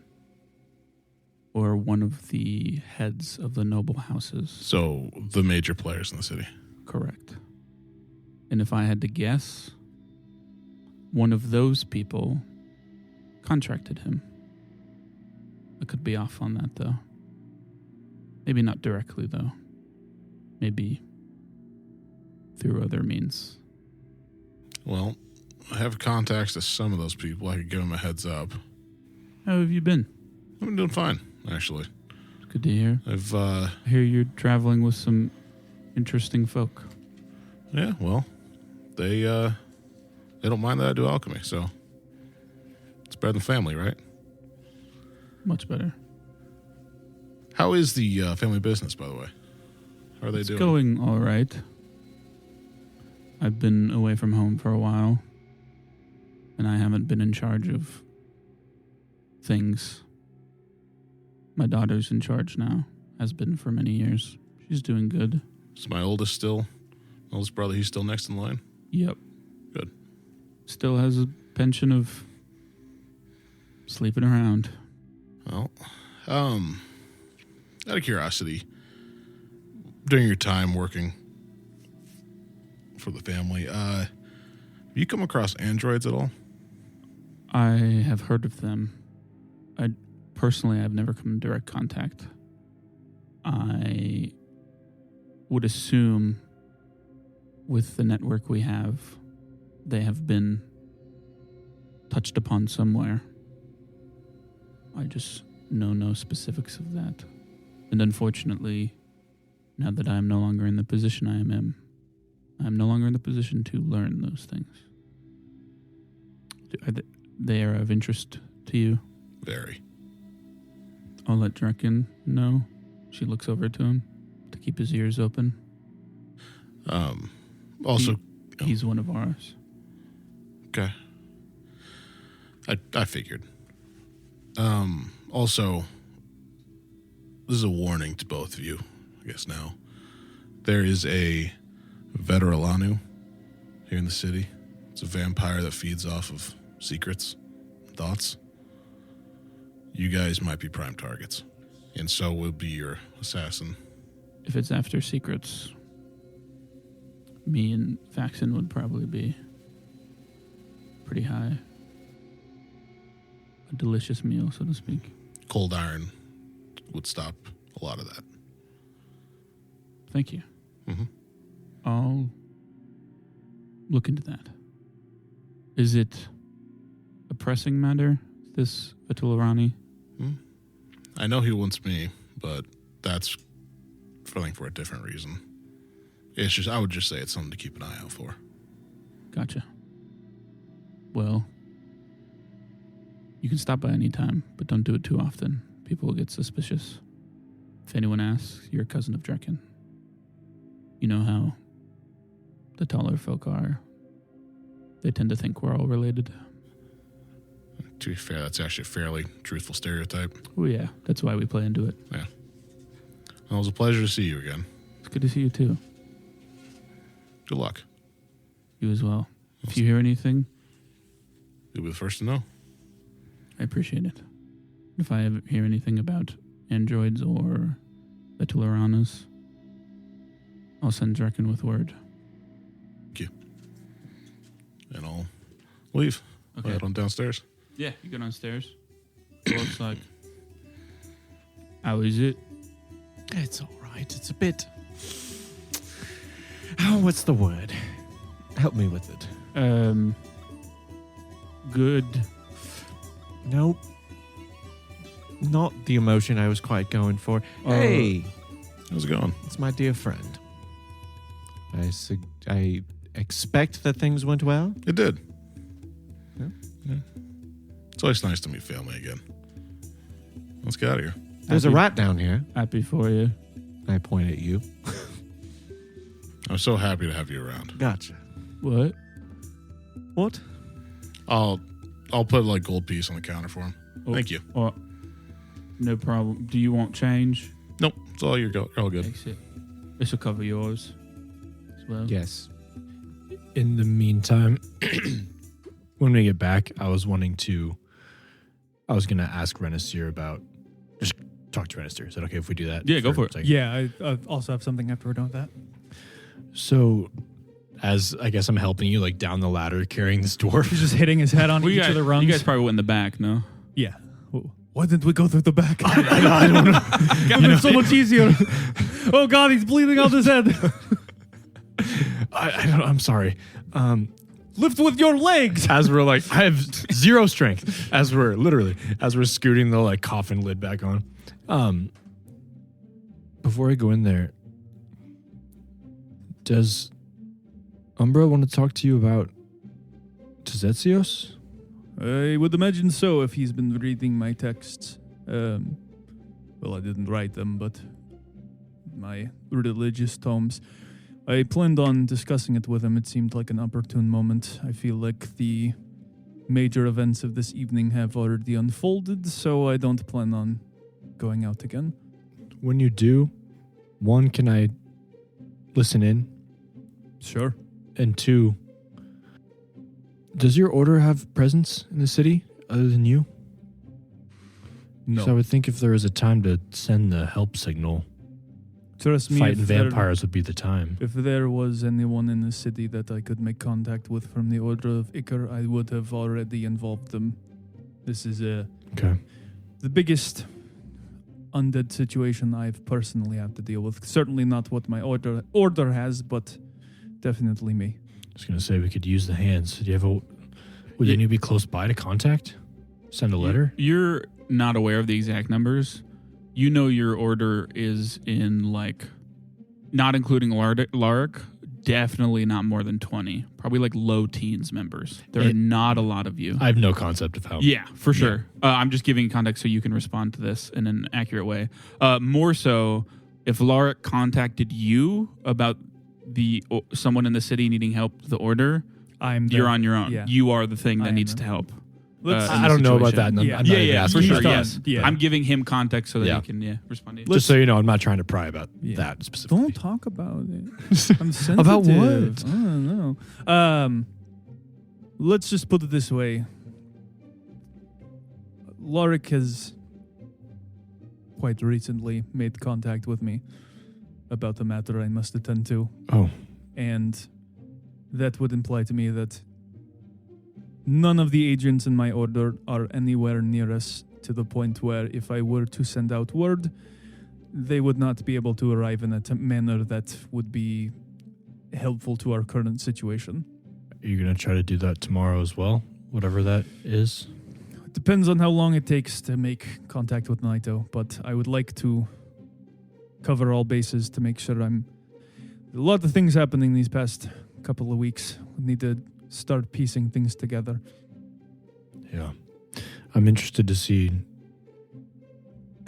or one of the heads of the noble houses. So the major players in the city. Correct. And if I had to guess, one of those people contracted him. I could be off on that, though. Maybe not directly, though. Maybe through other means. Well, I have contacts to some of those people. I could give them a heads up. How have you been? I've been doing fine, actually. Good to hear. I hear you're traveling with some interesting folk. Yeah, well, they don't mind that I do alchemy, so it's better than family, right? Much better. How is the family business, by the way? How are they doing? It's going all right. I've been away from home for a while, and I haven't been in charge of things. My daughter's in charge now, has been for many years. She's doing good. Is my oldest brother, he's still next in line? Yep. Good. Still has a pension of sleeping around. Well, out of curiosity, during your time working for the family, have you come across androids at all? I have heard of them. I've never come in direct contact. I would assume with the network we have, they have been touched upon somewhere. I just know no specifics of that. And unfortunately, now that I am no longer in the position I am in, I am no longer in the position to learn those things. They are of interest to you? Very. I'll let Drekken know. She looks over to him to keep his ears open. Also, he's one of ours. Okay. I figured. Also, this is a warning to both of you, I guess now. There is a Veteralanu here in the city. It's a vampire that feeds off of secrets, thoughts. You guys might be prime targets, and so will be your assassin. If it's after secrets, me and Faxon would probably be pretty high. A delicious meal, so to speak. Cold iron would stop a lot of that. Thank you. Mm-hmm. I'll look into that. Is it a pressing matter, this Vatularani? I know he wants me, but that's for a different reason. It's just, I would just say it's something to keep an eye out for. Gotcha. Well, you can stop by any time, but don't do it too often. People will get suspicious. If anyone asks, you're a cousin of Drekken. You know how the taller folk are. They tend to think we're all related. To be fair, that's actually a fairly truthful stereotype. Oh yeah, that's why we play into it. Yeah. Well, it was a pleasure to see you again. It's good to see you too. Good luck. You as well. If you hear anything, You'll be the first to know. I appreciate it. If I ever hear anything about androids or the Tularanas, I'll send Drekken with word. Thank you. And I'll leave. Okay. Head on downstairs. Yeah, you go downstairs. It looks like. How is it? It's all right. It's a bit... Oh, what's the word? Help me with it. Good. Nope. Not the emotion I was quite going for. Hey, How's it going? it's my dear friend. I expect that things went well. It did. Yeah. Yeah. It's always nice to meet family again. Let's get out of here. There's a rat down here. Happy for you. I point at you. I'm so happy to have you around. Gotcha. What? What? I'll put like gold piece on the counter for him. Oh. Thank you. Oh, no problem. Do you want change? Nope, it's all you're all good. Takes it. This will cover yours as well. Yes. In the meantime, when we get back, I was going to ask Renastieres about, just talk to Renastieres. Is that okay if we do that? Yeah, go for it. a second? Yeah, I also have something after we're done with that. So, as I guess I'm helping you like down the ladder carrying this dwarf. He's just hitting his head on each of the rungs. You guys probably went in the back, no? Yeah. Why didn't we go through the back? I don't know. It would be so much easier. Oh God, he's bleeding out his head. I don't. I'm sorry. Lift with your legs. As we're like, I have zero strength. As we're scooting the like coffin lid back on. Before I go in there, does Umbra want to talk to you about Tzetsios? I would imagine so if he's been reading my texts. Well, I didn't write them, but my religious tomes. I planned on discussing it with him. It seemed like an opportune moment. I feel like the major events of this evening have already unfolded, so I don't plan on going out again. When you do, one, can I listen in? Sure. And two, does your order have presence in the city other than you? No. So I would think if there was a time to send the help signal, Trust me, fighting if there- vampires would be the time. If there was anyone in the city that I could make contact with from the Order of Icar, I would have already involved them. This is Okay. the biggest undead situation I've personally had to deal with. Certainly not what my order has, but definitely me. I was going to say we could use the hands. Do you have would you need to be close by to contact? Send a letter? You're not aware of the exact numbers. You know your order is in like, not including Lark, definitely not more than 20. Probably like low teens members. There are not a lot of you. I have no concept of how. Yeah, for sure. I'm just giving context so you can respond to this in an accurate way. More so, if Lark contacted you about someone in the city needing help with the order, you're on your own. Yeah. You are the thing that needs to help. I don't know about that. and I'm not even asking for sure. about Yes, that. Yeah. I'm giving him context so that he can respond to you. Just so you know, I'm not trying to pry about Yeah. that specifically. Don't talk about it. I'm sensitive. About what? I don't know. Let's just put it this way. Lorik has quite recently made contact with me about the matter I must attend to. Oh. And that would imply to me that none of the agents in my order are anywhere near us, to the point where if I were to send out word, they would not be able to arrive in a manner that would be helpful to our current situation. Are you going to try to do that tomorrow as well? Whatever that is? It depends on how long it takes to make contact with Naito, but I would like to cover all bases to make sure a lot of things happening these past couple of weeks. We need to start piecing things together. Yeah. I'm interested to see,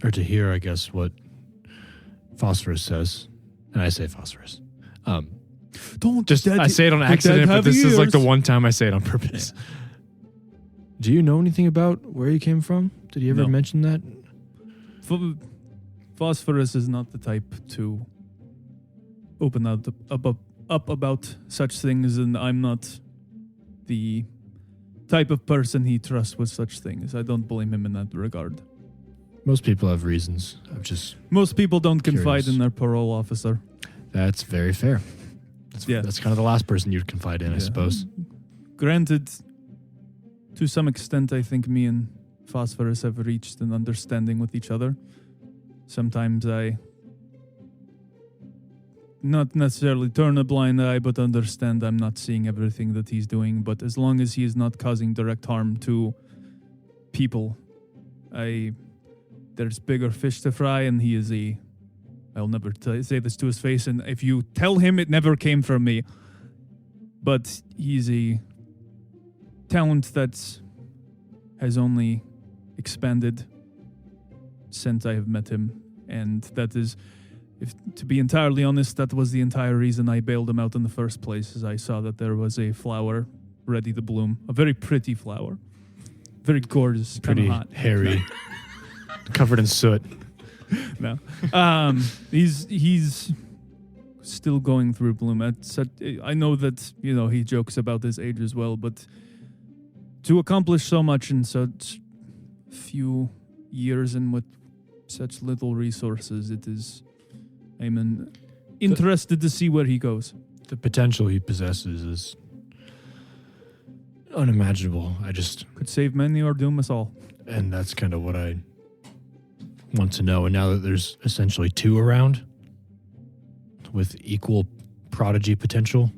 or to hear, I guess, what Phosphorus says. And I say Phosphorus. Don't I say it on accident, but this is like the one time I say it on purpose. Yeah. Do you know anything about where he came from? Did he ever mention that? Phosphorus is not the type to open up about such things, and I'm not the type of person he trusts with such things. I don't blame him in that regard. Most people have reasons. Most people don't confide curious. in their parole officer. That's very fair. That's kind of the last person you'd confide in, I suppose. Granted, to some extent, I think me and Phosphorus have reached an understanding with each other. Sometimes I not necessarily turn a blind eye, but understand I'm not seeing everything that he's doing. But as long as he is not causing direct harm to people, there's bigger fish to fry, and he is I'll never say this to his face, and if you tell him it never came from me, but he's a talent that has only expanded since I have met him. And that is, if to be entirely honest, that was the entire reason I bailed him out in the first place, is I saw that there was a flower ready to bloom. A very pretty flower. Very gorgeous, kind of Pretty hot. hairy, covered in soot. No. He's still going through bloom. I know that, he jokes about his age as well, but to accomplish so much in such few years and with such little resources, I'm interested to see where he goes. The potential he possesses is unimaginable. Could save many or doom us all. And that's kind of what I want to know. And now that there's essentially two around with equal prodigy potential.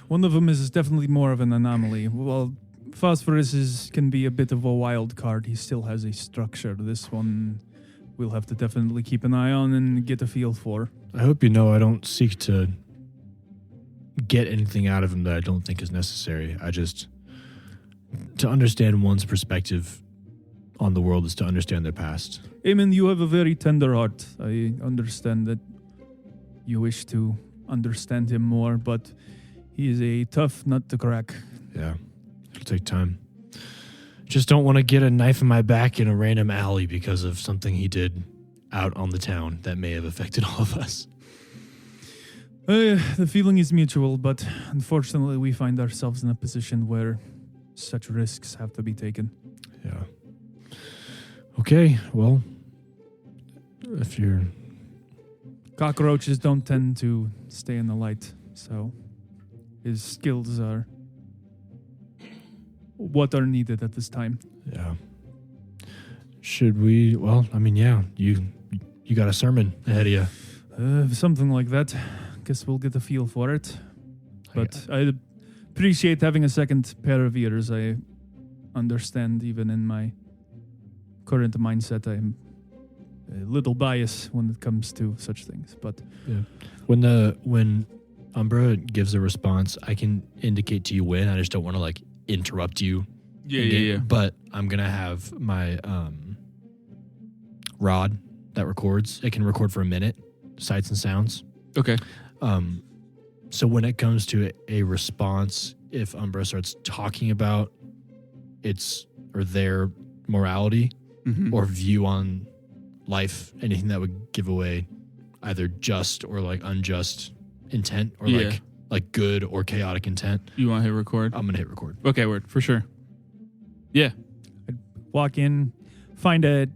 One of them is definitely more of an anomaly. Well, Phosphorus can be a bit of a wild card. He still has a structure. This one we'll have to definitely keep an eye on and get a feel for. I hope you know I don't seek to get anything out of him that I don't think is necessary. To understand one's perspective on the world is to understand their past. Eamon, you have a very tender heart. I understand that you wish to understand him more, but he is a tough nut to crack. Yeah, it'll take time. Just don't want to get a knife in my back in a random alley because of something he did out on the town that may have affected all of us. The feeling is mutual, but unfortunately we find ourselves in a position where such risks have to be taken. Yeah. Okay, well, if you're... Cockroaches don't tend to stay in the light, so his skills are what are needed at this time. Yeah. Should we... Well, I mean, yeah, you got a sermon ahead of you. Something like that. Guess we'll get a feel for it. But I appreciate having a second pair of ears. I understand even in my current mindset, I'm a little biased when it comes to such things. But yeah. When Umbra gives a response, I can indicate to you when. I just don't want to interrupt you. Yeah. But I'm gonna have my rod that records. It can record for a minute, sights and sounds. Okay. So when it comes to a response, if Umbra starts talking about their morality or view on life, anything that would give away either just or unjust intent or like good or chaotic intent. You want to hit record? I'm gonna hit record. Okay, word for sure. Yeah. I'd walk in, find a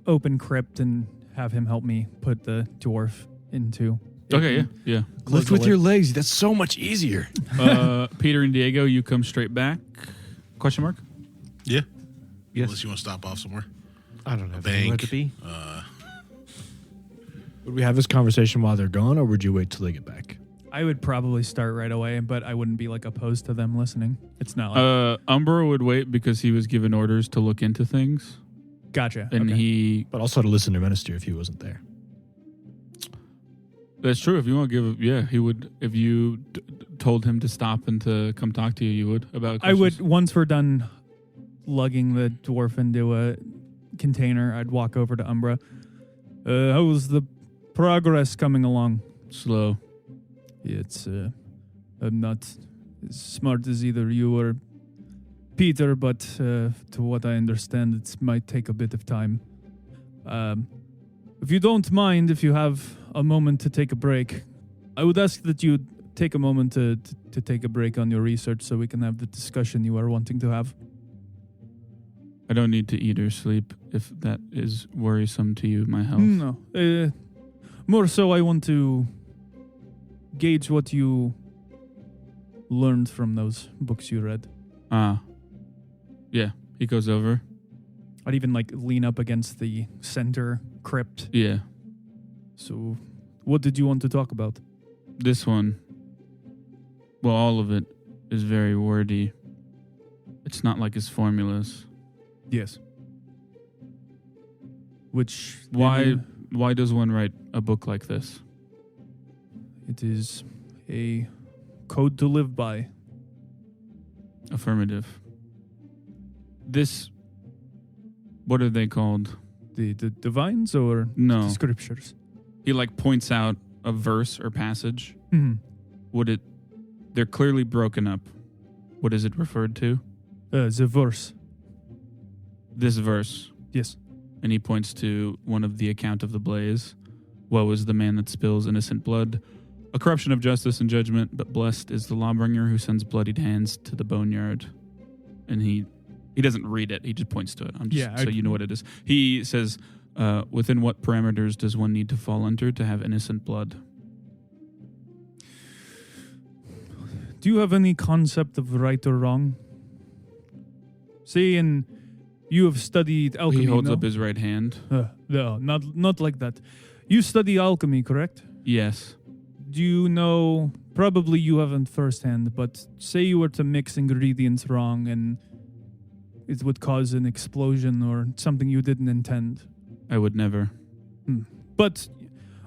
open crypt, and have him help me put the dwarf into. Okay, yeah. Lift with your legs. That's so much easier. Peter and Diego, you come straight back? Question mark? Yeah. Yes. Unless you want to stop off somewhere. I don't know. Bank. To be. Would we have this conversation while they're gone, or would you wait till they get back? I would probably start right away, but I wouldn't be opposed to them listening. It's not like Umbra would wait because he was given orders to look into things. Gotcha. And okay. But also to listen to Renastieres if he wasn't there. That's true. If you want to give, he would. If you told him to stop and to come talk to you, you would about. I would once we're done lugging the dwarf into a container. I'd walk over to Umbra. How's the progress coming along? Slow. It's I'm not as smart as either you or Peter, but to what I understand, it might take a bit of time. If you don't mind, if you have a moment to take a break, I would ask that you take a moment to take a break on your research so we can have the discussion you are wanting to have. I don't need to eat or sleep if that is worrisome to you, my health. No. More so, I want to gauge what you learned from those books you read. Yeah. He goes over. I'd even lean up against the center crypt. Yeah. So, what did you want to talk about? This one, well, all of it is very wordy. It's not like his formulas. Yes. Which Why does one write a book like this? It is a code to live by. Affirmative. This, what are they called? The divines or No. the scriptures? He points out a verse or passage. Mhm. They're clearly broken up. What is it referred to? The verse. This verse. Yes. And he points to one of the account of the blaze. Woe is the man that spills innocent blood, a corruption of justice and judgment, but blessed is the lawbringer who sends bloodied hands to the boneyard. And he doesn't read it, he just points to it. So you know what it is. He says, within what parameters does one need to fall under to have innocent blood? Do you have any concept of right or wrong? Say, you have studied alchemy. He holds no? up his right hand. No, not like that. You study alchemy, correct? Yes. Do you know, probably you haven't firsthand, but say you were to mix ingredients wrong and it would cause an explosion or something you didn't intend. I would never. But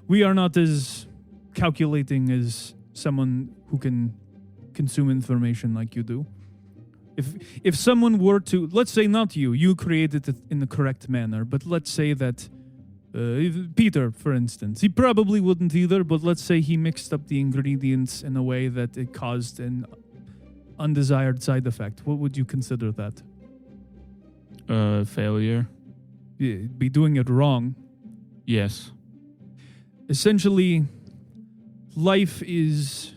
we are not as calculating as someone who can consume information like you do. If someone were to, let's say not you created it in the correct manner, but let's say that Peter, for instance, he probably wouldn't either, but let's say he mixed up the ingredients in a way that it caused an undesired side effect. What would you consider that? Failure. Be doing it wrong. Yes. Essentially, life is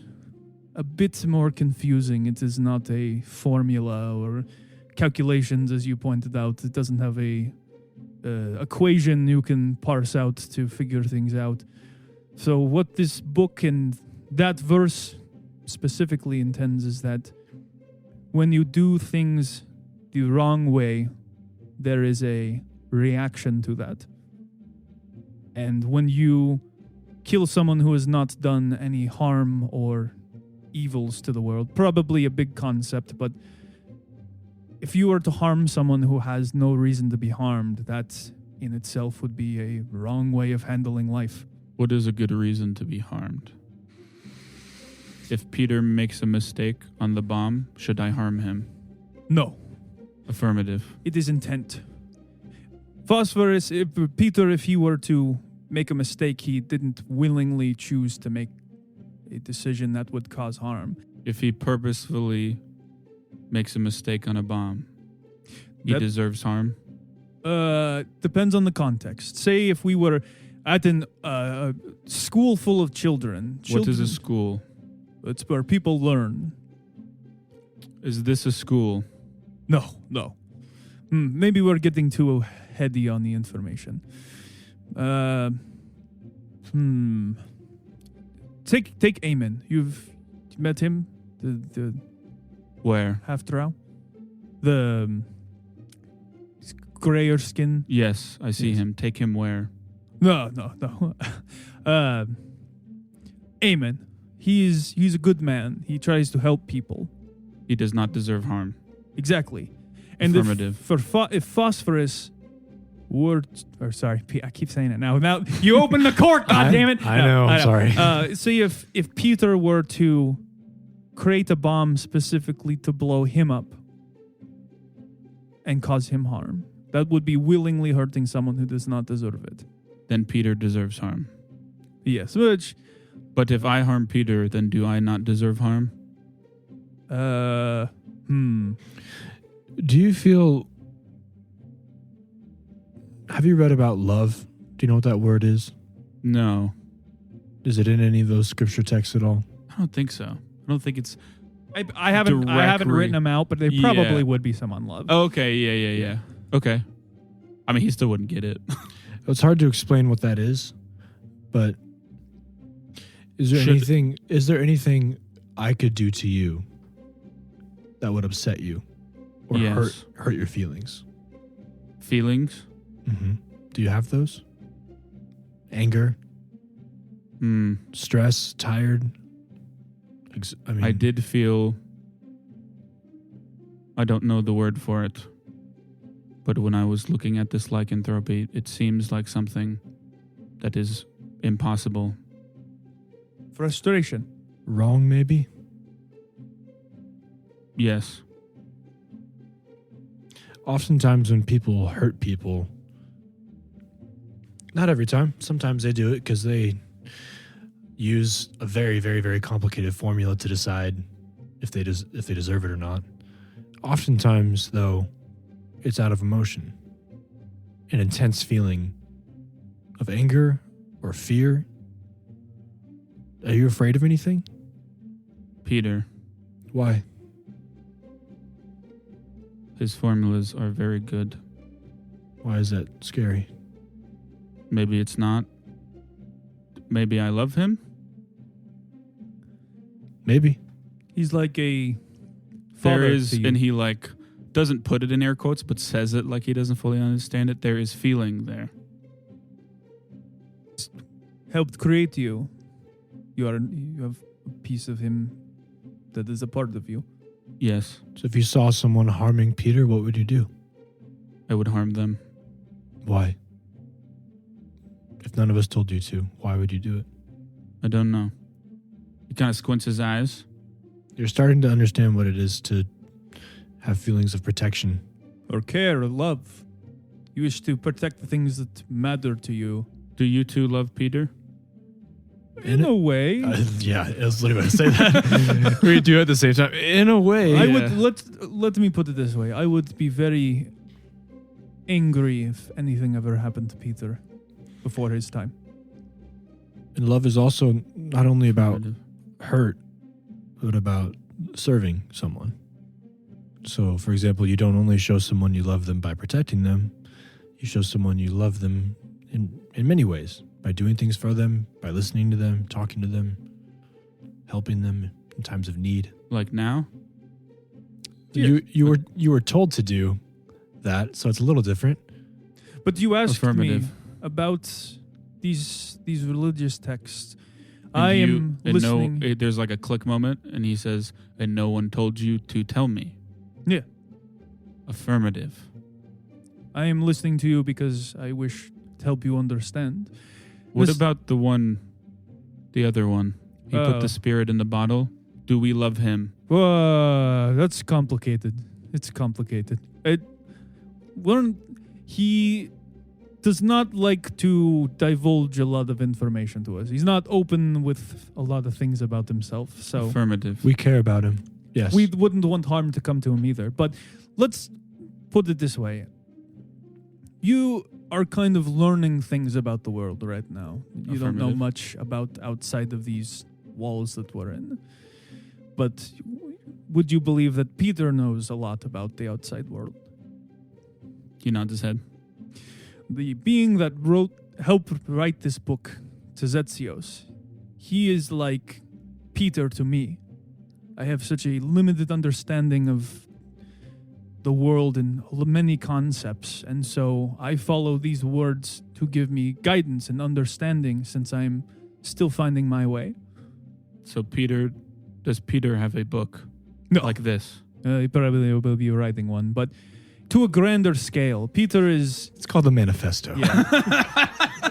a bit more confusing. It is not a formula or calculations, as you pointed out. It doesn't have a equation you can parse out to figure things out. So what this book and that verse specifically intends is that when you do things the wrong way, there is a reaction to that. And when you kill someone who has not done any harm or evils to the world, probably a big concept, but if you were to harm someone who has no reason to be harmed, that in itself would be a wrong way of handling life. What is a good reason to be harmed? If Peter makes a mistake on the bomb, should I harm him? No. Affirmative. It is intent. Phosphorus, if he were to make a mistake, he didn't willingly choose to make a decision that would cause harm. If he purposefully makes a mistake on a bomb, he deserves harm? Depends on the context. Say if we were at a school full of children. What is a school? It's where people learn. Is this a school? No. Maybe we're getting too heady on the information. Take Eamon. You've met him? The Where? half-drow? The grayer skin? Yes, I see him. Take him where? No. Eamon. He's a good man. He tries to help people. He does not deserve harm. Exactly. And Affirmative. if Phosphorus were... I keep saying it now. Now, you open the court, goddammit! I know, I'm sorry. See, if Peter were to create a bomb specifically to blow him up and cause him harm, that would be willingly hurting someone who does not deserve it. Then Peter deserves harm. Yes, which... But if I harm Peter, then do I not deserve harm? Do you feel... Have you read about love? Do you know what that word is? No. Is it in any of those scripture texts at all? I don't think so. I don't think it's... I haven't written them out, but they probably would be some on love. Okay, yeah. Okay. I mean, he still wouldn't get it. It's hard to explain what that is, but is there anything I could do to you that would upset you or hurt your feelings? Feelings? Mm-hmm. Do you have those? Anger? Stress? Tired? I did feel... I don't know the word for it. But when I was looking at this lycanthropy, it seems like something that is impossible. Frustration. Wrong, maybe? Yes. Oftentimes when people hurt people, Not every time. Sometimes they do it because they use a very, very, very complicated formula to decide if they deserve it or not. Oftentimes, though, it's out of emotion, an intense feeling of anger or fear. Are you afraid of anything? Peter, Why? his formulas are very good. Why is that scary? Maybe it's not. Maybe I love him? Maybe. He's like a There father is, to you. and he doesn't put it in air quotes, but says it like he doesn't fully understand it. There is feeling there. helped create you. You have a piece of him that is a part of you. Yes, So if you saw someone harming Peter, what would you do? I would harm them. Why? If none of us told you to, why would you do it? I don't know. He kind of squints his eyes. You're starting to understand what it is to have feelings of protection. Or care or love. You wish to protect the things that matter to you. Do you two love Peter? In a way. Yeah, I was literally going to say that. We do it at the same time. In a way. I would let me put it this way. I would be very angry if anything ever happened to Peter before his time. And love is also not only about Affirmative. hurt, but about serving someone. So, for example, you don't only show someone you love them by protecting them, you show someone you love them in many ways. By doing things for them, by listening to them, talking to them, helping them in times of need. Like now? You were told to do that, so it's a little different. But you asked me Affirmative. about these religious texts. And I you- am and listening. there's like a click moment, and he says, and no one told you to tell me. Yeah. Affirmative. I am listening to you because I wish to help you understand. What This- about the other one? He put the spirit in the bottle. Do we love him? That's complicated. It's complicated. He does not like to divulge a lot of information to us. He's not open with a lot of things about himself. So Affirmative. We care about him. Yes. we wouldn't want harm to come to him either. But let's put it this way. You are kind of learning things about the world right now. You don't know Affirmative. much about outside of these walls that we're in. But would you believe that Peter knows a lot about the outside world? He nods his head. The being that helped write this book, Tzatzios, he is like Peter to me. I have such a limited understanding of the world and many concepts, and so I follow these words to give me guidance and understanding since I'm still finding my way. So does Peter have a book? No. Like this? He probably will be writing one, but to a grander scale. Peter is It's called the manifesto.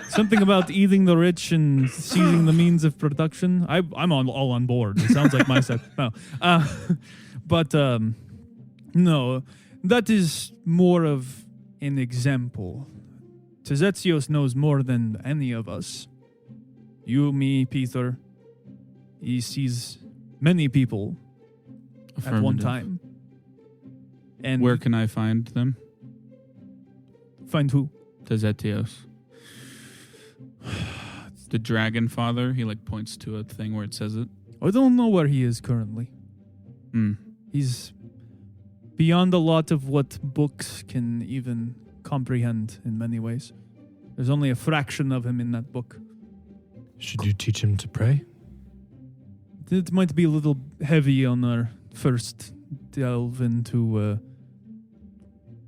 something about eating the rich and seizing the means of production. I'm all on board. It sounds like my set. No, but no, that is more of an example. Tzatzios knows more than any of us. You, me, Peter. He sees many people at one Affirmative. time. And Where can I find them? find who? Tzatzios. The dragon father, he points to a thing where it says it. I don't know where he is currently. He's beyond a lot of what books can even comprehend in many ways. There's only a fraction of him in that book. Should you teach him to pray? It might be a little heavy on our first delve into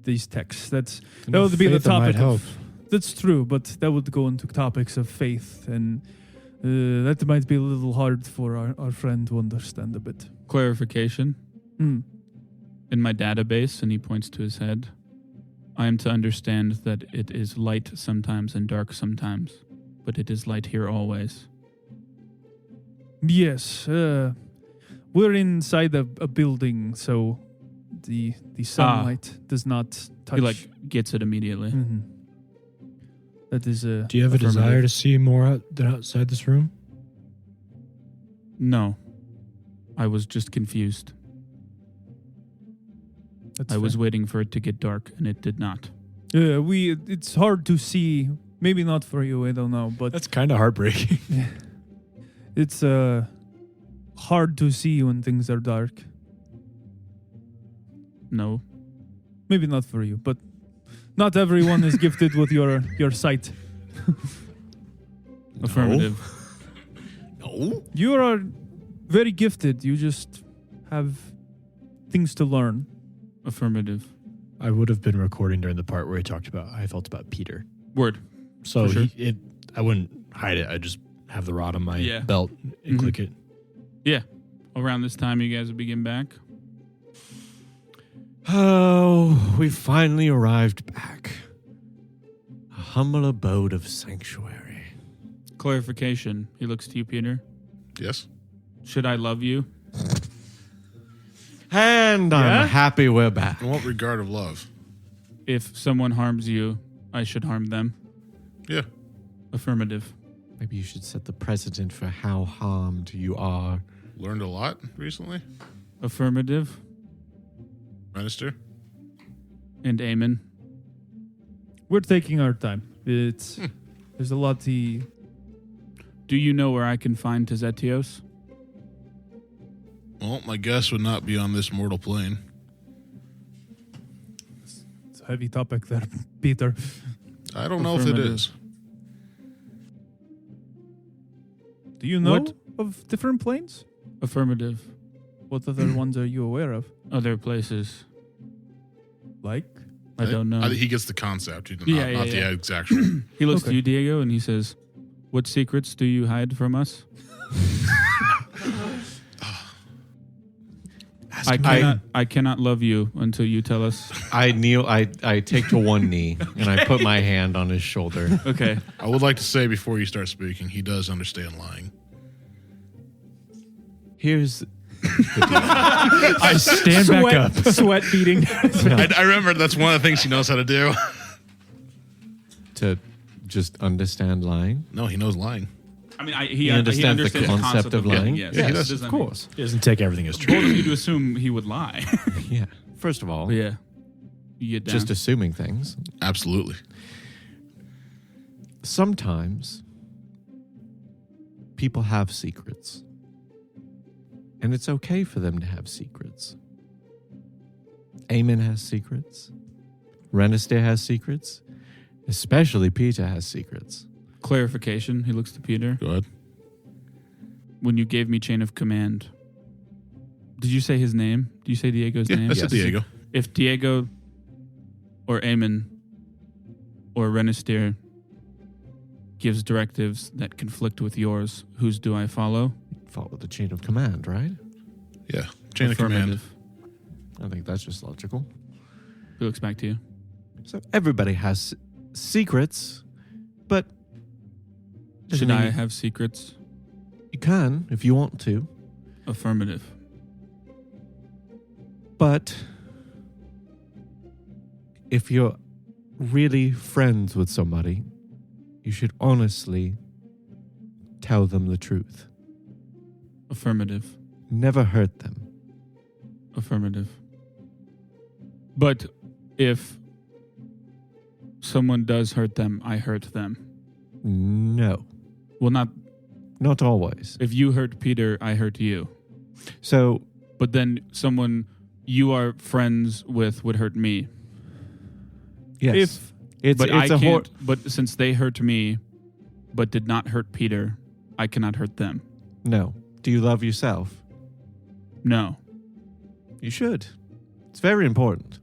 these texts. That would be the topic. That's true, but that would go into topics of faith, and that might be a little hard for our friend to understand a bit. Clarification. Hmm. In my database, and he points to his head, I am to understand that it is light sometimes and dark sometimes, but it is light here always. Yes, we're inside a building, so the sunlight does not touch. He gets it immediately. Mhm. That is a. Do you have a Affirmative. desire to see more than outside this room? No. I was just confused. That's I was fair. waiting for it to get dark, and it did not. It's hard to see. Maybe not for you. I don't know, but That's kind of heartbreaking. it's hard to see when things are dark. No. Maybe not for you, but not everyone is gifted with your sight. Affirmative. No. You are very gifted. You just have things to learn. Affirmative. I would have been recording during the part where he talked about how I felt about Peter. Word. So For sure. I wouldn't hide it. I just have the rod on my Yeah. belt and Mhm. click it. Yeah. Around this time, you guys would begin back. Oh, we finally arrived back. A humble abode of sanctuary. Clarification. He looks to you, Peter. Yes. Should I love you? And Yeah? I'm happy we're back. In what regard of love? If someone harms you, I should harm them. Yeah. Affirmative. Maybe you should set the precedent for how harmed you are. Learned a lot recently. Affirmative. Minister. And amen. We're taking our time. It's there's a lot to. Do you know where I can find Tezetios? Well, my guess would not be on this mortal plane. It's a heavy topic there, Peter. I don't know if it Affirmative. is. Do you know What? of different planes? Affirmative. What other ones are you aware of? Other places. Like? I don't know. He gets the concept. He, Yeah, not yeah. the actual. He looks Okay. to you, Diego, and he says, "What secrets do you hide from us?" I cannot love you until you tell us. I kneel, I take to one knee and I put my hand on his shoulder. Okay. I would like to say before you start speaking, he does understand lying. Here's I stand back up. Sweat beating. I remember that's one of the things he knows how to do. to just understand lying. No, he knows lying. I mean, he He understands the concept of lying. Yes, Yeah, he yes, does. I Of mean, course. He doesn't take everything as bold true. of you to assume he would lie. Yeah. First of all, Yeah. You get down. just assuming things. Absolutely. Sometimes people have secrets. And it's okay for them to have secrets. Eamon has secrets. Renastieres has secrets. Especially Peter has secrets. Clarification. He looks to Peter. Go ahead. When you gave me chain of command, did you say his name? Do you say Diego's Yeah, name? that's Yes. Diego. If Diego or Eamon or Renastieres gives directives that conflict with yours, whose do I follow? Follow the chain of command, right? Yeah. Chain of command. Affirmative. I think that's just logical. He looks back to you. So everybody has secrets, but Should I have secrets? You can if you want to, Affirmative. but if you're really friends with somebody, you should honestly tell them the truth. Affirmative. Never hurt them. Affirmative. But if someone does hurt them, I hurt them. No, Well, not always. if you hurt Peter, I hurt you. So But then someone you are friends with would hurt me. yes, it's But I a can't. But since they hurt me, but did not hurt Peter, I cannot hurt them. no. Do you love yourself? No. You should. It's very important.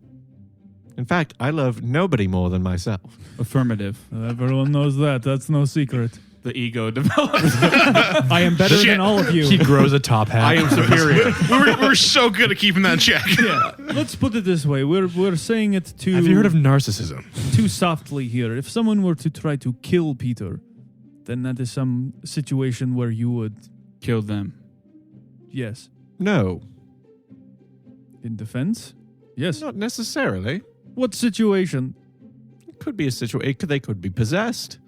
In fact, I love nobody more than myself. Affirmative. Everyone knows that. That's no secret. The ego develops. I am better than all of you. He grows a top hat. I am superior. we're so good at keeping that in check. Let's put it this way. We're saying it too Have you heard of narcissism? too softly here. If someone were to try to kill Peter, then that is some situation where you would, Kill them. yes, No, in defense. Yes. not necessarily. What situation? It could be a situation. They could be possessed.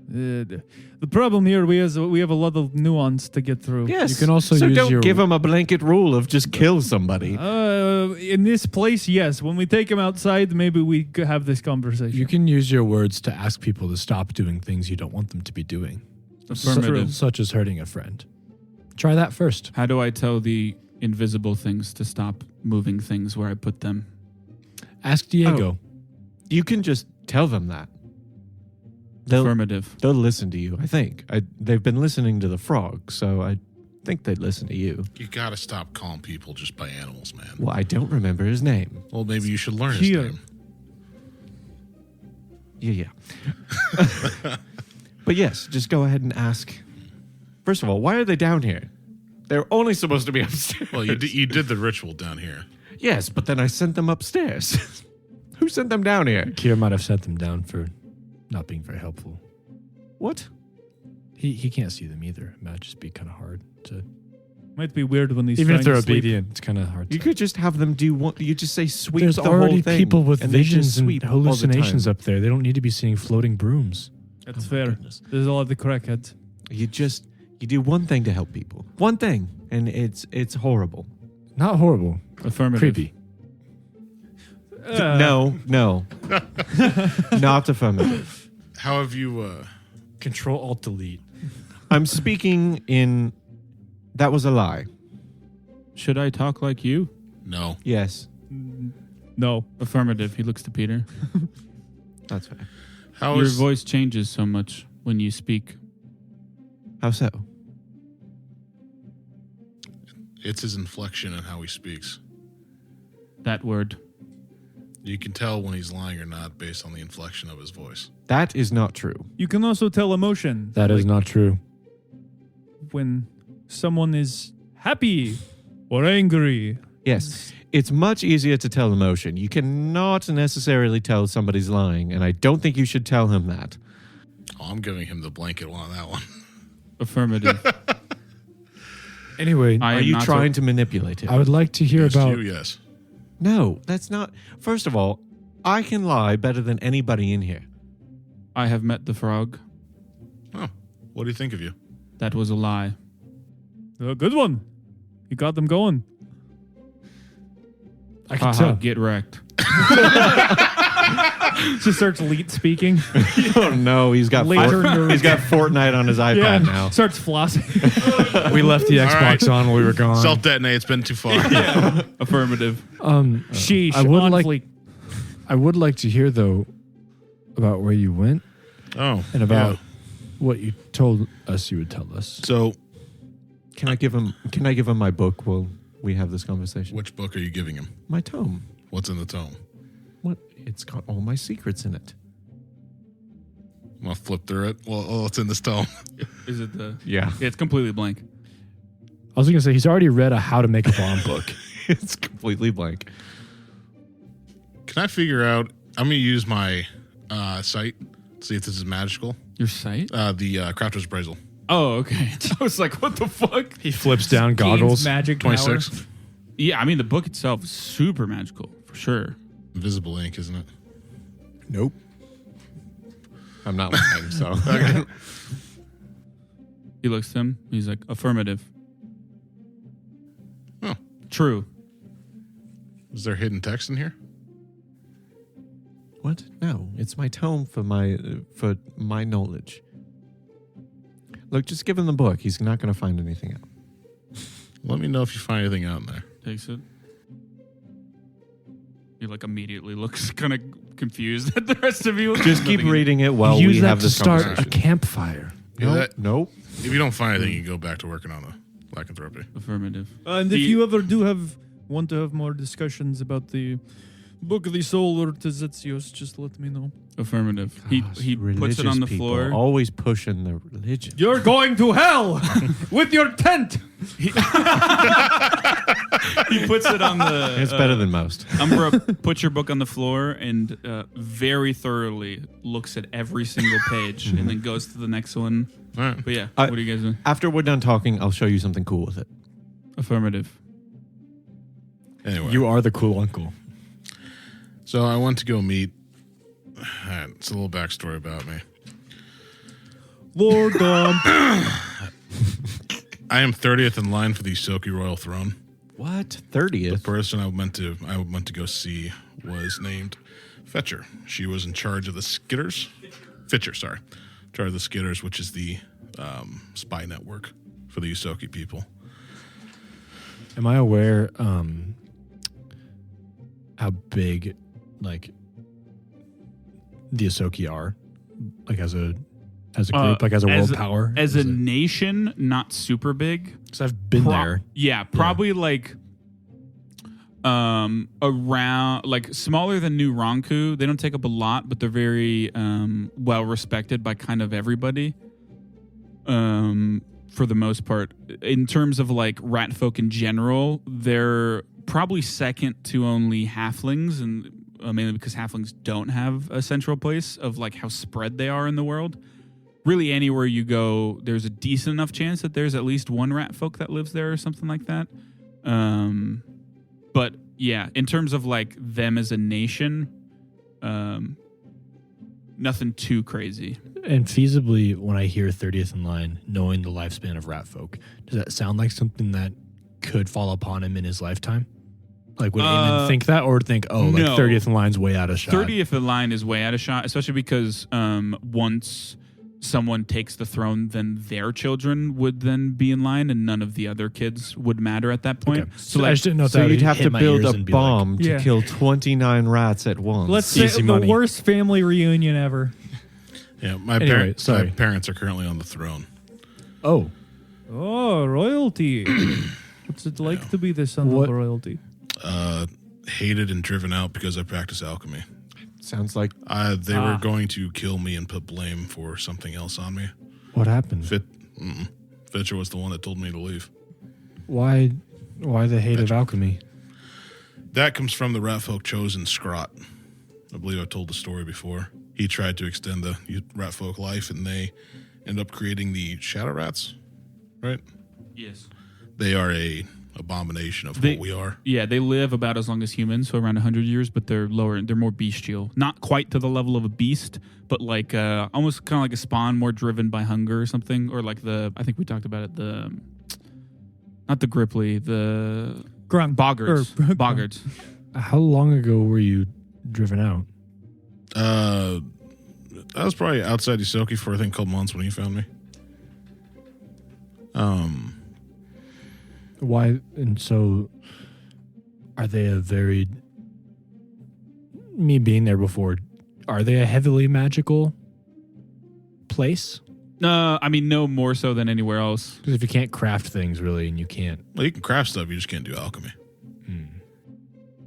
The problem here, we have a lot of nuance to get through. Yes. You can also so use don't your- give him a blanket rule of just kill somebody. In this place, yes. When we take him outside, maybe we could have this conversation. You can use your words to ask people to stop doing things you don't want them to be doing. Affirmative. Such as hurting a friend. Try that first. How do I tell the invisible things to stop moving things where I put them? Ask Diego. You can just tell them that. They'll Affirmative. listen to you, I think. They've been listening to the frog, so I think they'd listen to you. You got to stop calling people just by animals, man. Well, I don't remember his name. Well, maybe you should learn his Here. name. Yeah. But yes, just go ahead and ask. First of all, why are they down here? They're only supposed to be upstairs. Well, you did the ritual down here. Yes, but then I sent them upstairs. Who sent them down here? Kira might have sent them down for not being very helpful. What? He can't see them either. It might just be kind of hard to. Might be weird when he's Even if trying they're to sleep. obedient, it's kind of hard. You to, could just have them do one. You just say sweep There's the already whole thing. people with and they just visions and sweep all the hallucinations time. up there. They don't need to be seeing floating brooms. That's Oh my fair. goodness. There's a lot of crackheads. You do one thing to help people. One thing, and it's horrible. Not horrible. Affirmative. Creepy. No, not affirmative. How have you... Control Alt Delete. I'm speaking in. That was a lie. Should I talk like you? No. Yes, No. Affirmative. He looks to Peter. that's fair. How Your is... voice changes so much when you speak. How so? It's his inflection and how he speaks. That word. You can tell when he's lying or not based on the inflection of his voice. That is not true. You can also tell emotion. That is like not true. when someone is happy or angry. Yes, it's much easier to tell emotion. You cannot necessarily tell somebody's lying, and I don't think you should tell him that. Oh, I'm giving him the blanket on that one. Affirmative. Anyway, I Are am you not trying to manipulate him? I would like to hear Yes, about. you, yes. No, that's not. First of all, I can lie better than anybody in here. I have met the frog. Oh, what do you think of you? That was a lie. A good one. You got them going. I can Haha, tell. get wrecked. Just starts leet speaking. Oh no, he's got Laser nerd. he's got Fortnite on his iPad now. Starts flossing. We left the Xbox right. on while we were gone. Self-detonate. It's been too far. Affirmative. Sheesh. I would on like- fleek. I would like to hear though about where you went Oh, and about yeah. what you told us you would tell us. So, Can I give him my book while we have this conversation? which book are you giving him? My tome. What's in the tome? What? It's got all my secrets in it. I'm gonna flip through it. Well, it's in this tome. Is it the... Yeah. Yeah, it's completely blank. I was going to say he's already read a How to Make a Bomb book. It's completely blank. Can I figure out? I'm gonna use my sight. See if this is magical. Your sight? The Crafter's Appraisal. Oh, okay. I was like, what the fuck? He flips down Keen's goggles. magic 26. power. Yeah, I mean, the book itself is super magical, for sure. Invisible ink, isn't it? Nope. I'm not lying, so. He looks at him. He's like, affirmative. Oh, True. is there hidden text in here? What? No, it's my tome for my knowledge. Look, just give him the book. He's not going to find anything out. Let me know if you find anything out in there. Takes it. He like immediately looks kind of confused at the rest of you. Just keep Nothing- reading it while Use we that have to this start a conversation. campfire. Yeah, that- Nope. If you don't find anything, you go back to working on the lycanthropy. Affirmative. And if He- you ever do want to have more discussions about the Book of the Soul or Tezetsios, just let me know. Affirmative. He Gosh, puts it religious on the people floor. Always pushing the religion. You're going to hell with your tent. He puts it on the... It's better than most. Umbra puts your book on the floor and very thoroughly looks at every single page and then goes to the next one. All right. But yeah, I- what do you guys do? After we're done talking, I'll show you something cool with it. Affirmative. Anyway, You are the cool uncle. so I went to go meet. All right, it's a little backstory about me. Lord Dump. I am 30th in line for the Silky Royal Throne. What? The 30th? person I went to go see was named Fetcher. She was in charge of the Skitters. Fitcher, sorry. In charge of the Skitters, which is the spy network for the Usoki people. Am I aware how big, like, the Usoki are? Like, as a group, like, as a world power? As a nation, not super big. Because I've been there. Yeah, probably like around, like, smaller than New Ranku. They don't take up a lot, but they're very well respected by kind of everybody. For the most part, in terms of like rat folk in general, they're probably second to only halflings, and mainly because halflings don't have a central place of like how spread they are in the world. Really, anywhere you go, there's a decent enough chance that there's at least one rat folk that lives there or something like that. But yeah, in terms of like them as a nation, nothing too crazy. And feasibly, when I hear 30th in line, knowing the lifespan of rat folk, does that sound like something that could fall upon him in his lifetime? Like, would Eamon think that, or think, oh, like no. 30th in line's way out of shot? 30th in line is way out of shot, especially because once someone takes the throne, then their children would then be in line, and none of the other kids would matter at that point. Okay. So I just didn't know if So that you'd would have hit to my build ears a and be like, bomb Yeah. to kill 29 rats at once. Let's say Easy the money. worst family reunion ever. Yeah, my Anyway, sorry. parents are currently on the throne. oh, Oh, royalty. What's it like to be the son What- of royalty? Hated and driven out because I practice alchemy. Sounds like They were going to kill me and put blame for something else on me. what happened? Fitcher was the one that told me to leave. Why the hate of alchemy? That comes from the rat folk chosen Scrot. I believe I told the story before. He tried to extend the rat folk life, and they end up creating the shadow rats, right? Yes. They are a abomination of They- what we are. Yeah, they live about as long as humans, so around 100 years, but they're lower. They're more bestial. Not quite to the level of a beast, but like almost kind of like a spawn, more driven by hunger or something. Or like I think we talked about it, not the Gripply, the Grung. Boggards. Or- Boggards. How long ago were you driven out? I was probably outside Isoki for I think a couple months when he found me. Why? And so, are they a very? Me being there before, are they a heavily magical place? I mean, no more so than anywhere else. Because if you can't craft things really, and you can't, Well, you can craft stuff, you just can't do alchemy.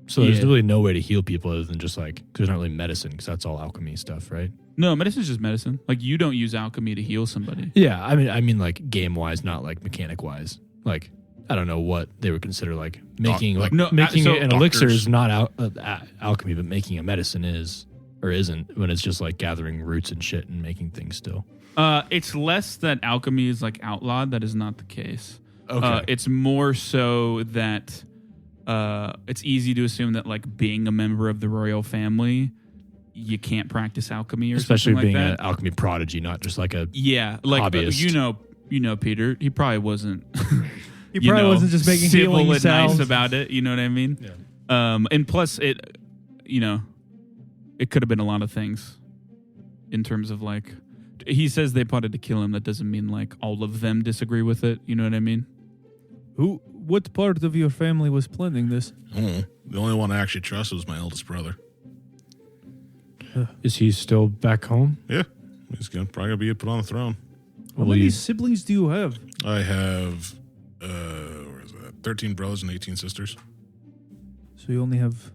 so there's Yeah. really no way to heal people other than just like, because there's not really medicine, because that's all alchemy stuff, right? No, medicine's just medicine. Like, you don't use alchemy to heal somebody. Yeah, I mean like game wise, not like mechanic wise. Like I don't know what they would consider like making like- No, making so an elixir doctors. is not alchemy, but making a medicine is or isn't when it's just like gathering roots and shit and making things still. It's less that alchemy is like outlawed. That is not the case. Okay. It's more so that it's easy to assume that like being a member of the royal family, you can't practice alchemy or Especially something being like an that. alchemy prodigy, not just like a Yeah, like hobbyist. you know Peter. He probably wasn't. He probably wasn't just making civil healing and sounds. nice about it. You know what I mean? Yeah. And plus, it could have been a lot of things. In terms of like, he says they plotted to kill him. That doesn't mean like all of them disagree with it. You know what I mean? What part of your family was planning this? The only one I actually trusted was my eldest brother. Is he still back home? Yeah, he's probably gonna be put on the throne. How Will many you- siblings do you have? I have where is that? 13 brothers and 18 sisters. So you only have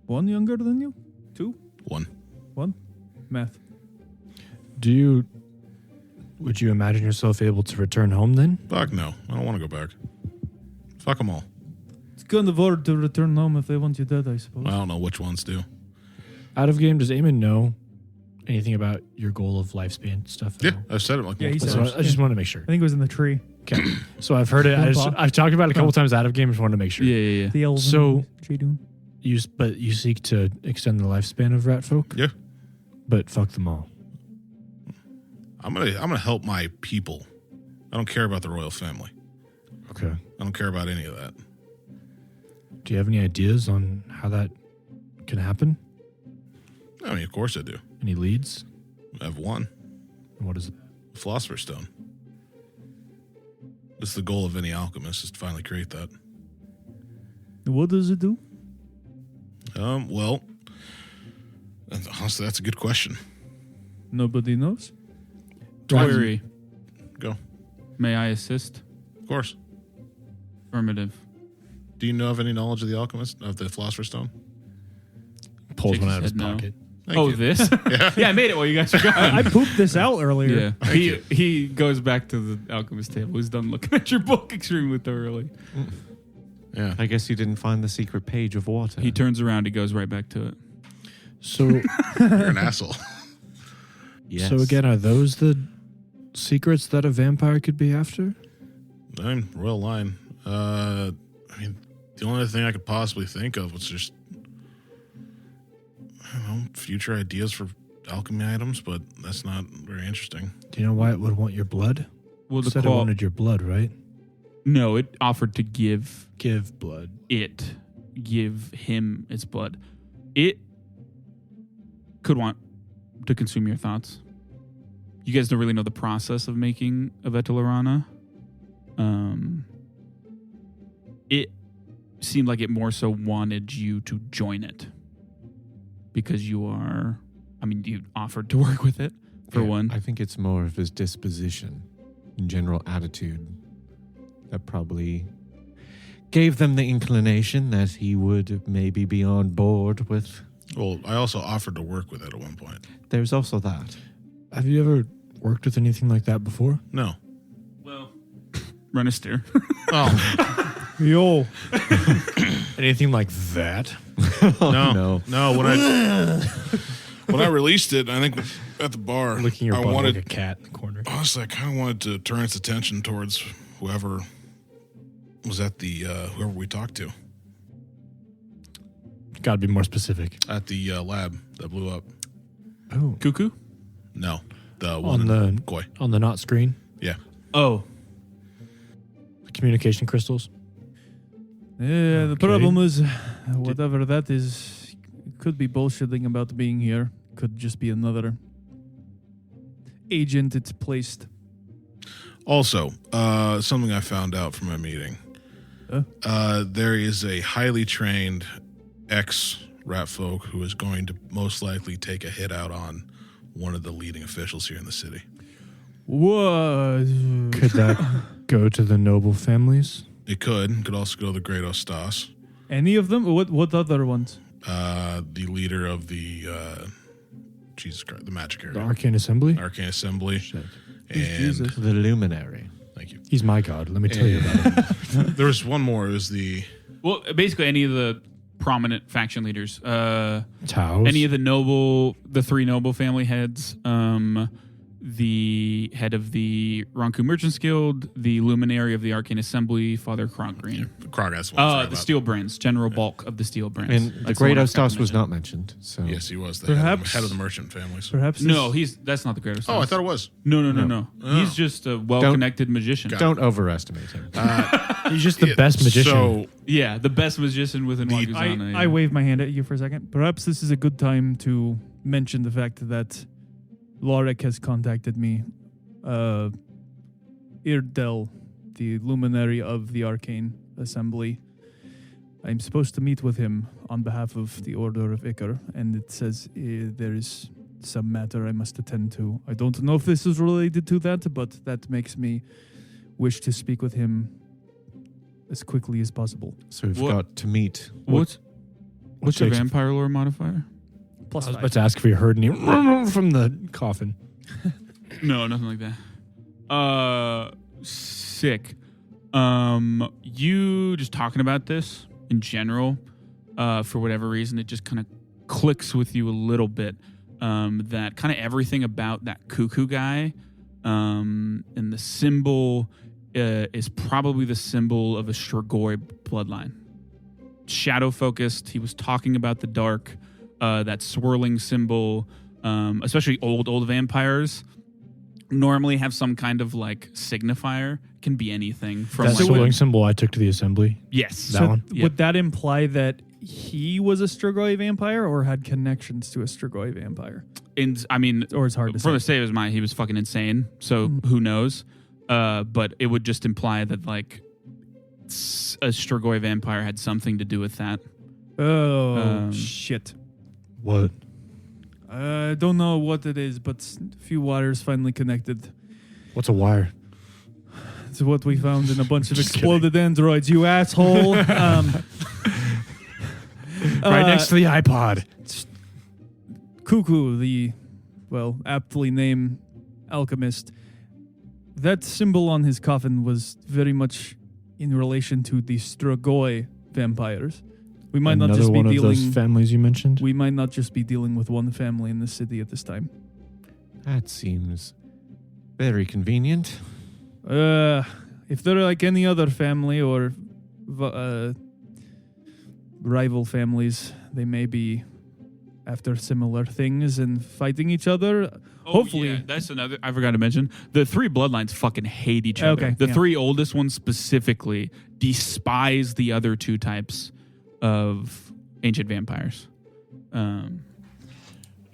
one younger than you? Two? One. Math. Would you imagine yourself able to return home then? Fuck no, I don't want to go back. Fuck them all. It's kind of hard to return home if they want you dead, I suppose. I don't know which ones do. Out of game, does Eamon know anything about your goal of lifespan stuff? at Yeah, all? I've said it like Yeah, he multiple said times. So I just wanted to make sure. I think it was in the tree. Okay. So I've heard it. I've talked about it a couple times out of game. Just wanted to make sure. Yeah. The elven So- tree dune. But you seek to extend the lifespan of rat folk? Yeah. But fuck them all. I'm gonna help my people. I don't care about the royal family. Okay. I don't care about any of that. Do you have any ideas on how that can happen? I mean, of course I do. Any leads? I have one. And what is it? Philosopher's Stone. It's the goal of any alchemist is to finally create that. What does it do? Well, honestly, that's a good question. Nobody knows. Query. Go. May I assist? Of course. Affirmative. Do you know of any knowledge of the alchemist, of the Philosopher's Stone? Pulls Shakes one out of his his head no. pocket. Thank Oh, you. this? Yeah, I made it while you guys were gone. I pooped this out earlier. Yeah. He goes back to the alchemist table. He's done looking at your book extremely thoroughly. Yeah. I guess you didn't find the secret page of water. He turns around. He goes right back to it. So, You're an asshole. Yes. so again, are those the secrets that a vampire could be after? I'm royal line. I mean, the only thing I could possibly think of was just, I don't know, future ideas for alchemy items, but that's not very interesting. Do you know why it would want your blood? Well, It said it wanted your blood, right? No, it offered to give Give blood. give him its blood. It could want to consume your thoughts. You guys don't really know the process of making a Vetelarana. It seemed like it more so wanted you to join it because you offered to work with it for Yeah, one. I think it's more of his disposition and general attitude that probably gave them the inclination that he would maybe be on board with. Well, I also offered to work with it at one point. There's also that. Have you ever worked with anything like that before? No. Well, Renastieres. Oh, Yo. Anything like that? no. When I released it, I think at the bar, Licking your I butt wanted, like a cat in the corner. honestly, I kind of wanted to turn its attention towards whoever was at the, whoever we talked to Got to be more specific. at the lab that blew up. Oh, Cuckoo? No, the one on in the Koi. on the not screen, Yeah. Oh, communication crystals. Yeah, the Okay. problem is, whatever that is, could be bullshitting about being here. Could just be another agent it's placed. Also, something I found out from my meeting. There is a highly trained ex-rat folk who is going to most likely take a hit out on one of the leading officials here in the city. What? Could that go to the noble families? It could also go to the Great Ostas, Any of them? What other ones? the leader of the Jesus Christ, the Magic The Area, Arcane Assembly? Arcane Assembly, Shit. Who's and Jesus? The luminary. thank you. He's my god. Let me tell you about him. There was one more. It was the well, basically any of the prominent faction leaders. Taos. Any of the three noble family heads, the head of the Ronku Merchants Guild, the luminary of the Arcane Assembly, Father Green. Krog. That's what I'm sorry The about. Steel Brands, General Bulk of the Steel Brands. And the That's Great one I forgot Ostas to was mention. not mentioned. So Yes, he was the Perhaps- head of the merchant families. Perhaps. No, this- that's not the Great Ostas. Oh, I thought it was. No. Oh. He's just a well-connected magician. don't overestimate him. He's just the Yeah, best magician. So Yeah, the best magician within Wakuzana. I wave my hand at you for a second. Perhaps this is a good time to mention the fact that Lorek has contacted me. Irdel, the luminary of the Arcane Assembly. I'm supposed to meet with him on behalf of the Order of Icar, and it says there is some matter I must attend to. I don't know if this is related to that, but that makes me wish to speak with him as quickly as possible. So we've What- got to meet. What's your takes- vampire lore modifier? I was about to ask if you heard any from the coffin. No, nothing like that. Sick. You just talking about this in general, for whatever reason, it just kind of clicks with you a little bit. That kind of everything about that cuckoo guy, and the symbol is probably the symbol of a Strigoi bloodline. Shadow focused. He was talking about the dark, that swirling symbol, especially old vampires. normally have some kind of like signifier. Can be anything from That like swirling symbol I took to the assembly. yes. That one? Yeah. Would that imply that he was a Strigoi vampire or had connections to a Strigoi vampire? And I mean, Or it's hard to from say. the state of his mind, he was fucking insane. So who knows? But it would just imply that like a Strigoi vampire had something to do with that. Oh, shit. What? I don't know what it is, but a few wires finally connected. What's a wire? It's what we found in a bunch of Just exploded androids, you asshole. Right next to the iPod. Cuckoo, the, aptly named alchemist, that symbol on his coffin was very much in relation to the Strigoi vampires. We might Another not just be one of those dealing. families you mentioned. We might not just be dealing with one family in the city at this time. That seems very convenient. If they're like any other family or rival families, they may be after similar things and fighting each other. Hopefully. yeah, that's another. I forgot to mention the three bloodlines fucking hate each other. Okay, The yeah. three oldest ones specifically despise the other two types of ancient vampires.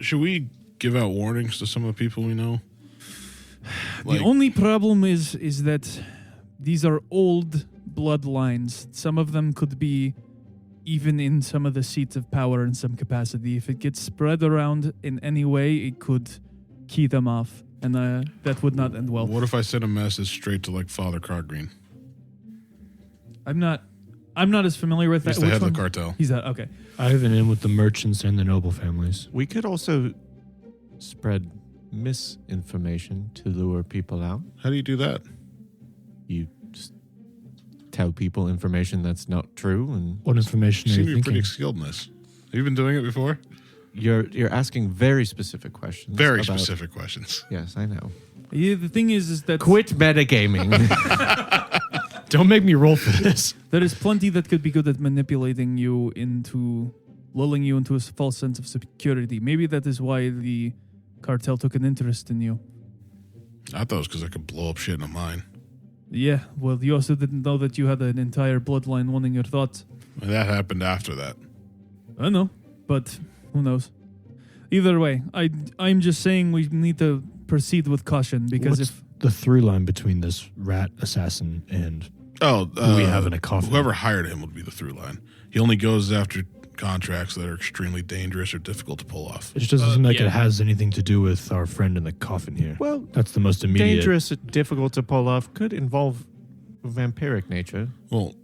Should we give out warnings to some of the people we know? The only problem is that these are old bloodlines. Some of them could be even in some of the seats of power in some capacity. If it gets spread around in any way, it could key them off, and that would not end well. What if I send a message straight to like Father Cargreen? I'm not as familiar with that. He's the Which head of one? the cartel. He's that okay. I have an in with the merchants and the noble families. We could also spread misinformation to lure people out. How do you do that? You just tell people information that's not true, and What information You are seem you to be pretty thinking? skilled in this. Have you been doing it before? you're asking very specific questions. Very about- specific questions. Yes, I know. Yeah, the thing is that Quit metagaming. Don't make me roll for this. there is plenty that could be good at manipulating you into lulling you into a false sense of security. Maybe that is why the cartel took an interest in you. I thought it was because I could blow up shit in a mine. Yeah, well, you also didn't know that you had an entire bloodline wanting your thoughts. And that happened after that. I know, but who knows? Either way, I'm just saying we need to proceed with caution because What's the through line between this rat assassin and Oh, who we have in a coffin? whoever hired him would be the through line. He only goes after contracts that are extremely dangerous or difficult to pull off. It just doesn't seem like yeah. it has anything to do with our friend in the coffin here. Well, That's the most immediate. dangerous, difficult to pull off, could involve vampiric nature. Well,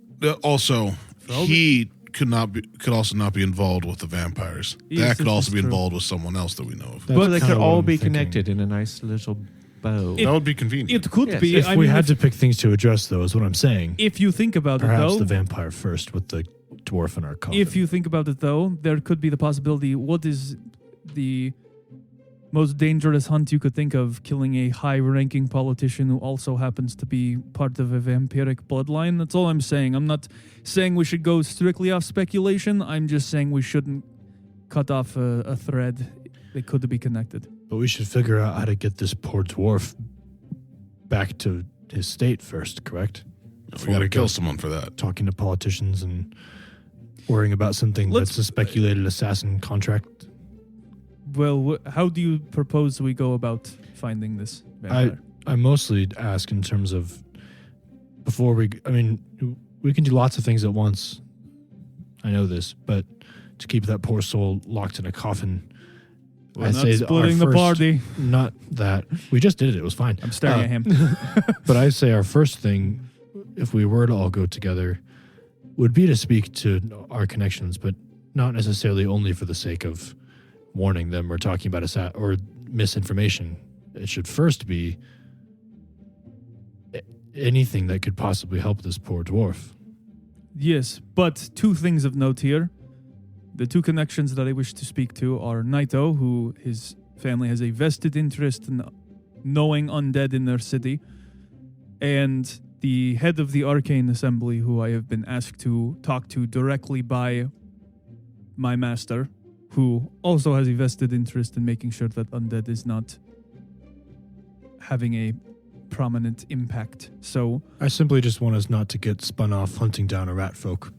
also he could also not be involved with the vampires. Yes, that could this also is be true. involved with someone else that we know of. That's But they kinda could what all I'm be thinking. connected in a nice little bow. That would be convenient. it could Yes, be. If I we mean, had to pick things to address, though, is what I'm saying. if you think about Perhaps it, the though, vampire first with the dwarf in our coffin. if you think about it, though, there could be the possibility. What is the most dangerous hunt you could think of? Killing a high-ranking politician who also happens to be part of a vampiric bloodline. That's all I'm saying. I'm not saying we should go strictly off speculation. I'm just saying we shouldn't cut off a thread. They could be connected. But we should figure out how to get this poor dwarf back to his state first, correct? we Before got to we kill go someone for that. talking to politicians and worrying about something that's a speculated assassin contract. Well, how do you propose we go about finding this vampire? I mostly ask in terms of before we can do lots of things at once. I know this, but to keep that poor soul locked in a coffin, We're I not say splitting our the first- party. Not that we just did it; it was fine. I'm staring at him. But I say our first thing, if we were to all go together, would be to speak to our connections, but not necessarily only for the sake of warning them or talking about or misinformation. It should first be anything that could possibly help this poor dwarf. Yes, but two things of note here. The two connections that I wish to speak to are Naito, who his family has a vested interest in knowing undead in their city, and the head of the Arcane Assembly, who I have been asked to talk to directly by my master, who also has a vested interest in making sure that undead is not having a prominent impact. So I simply just want us not to get spun off hunting down a rat folk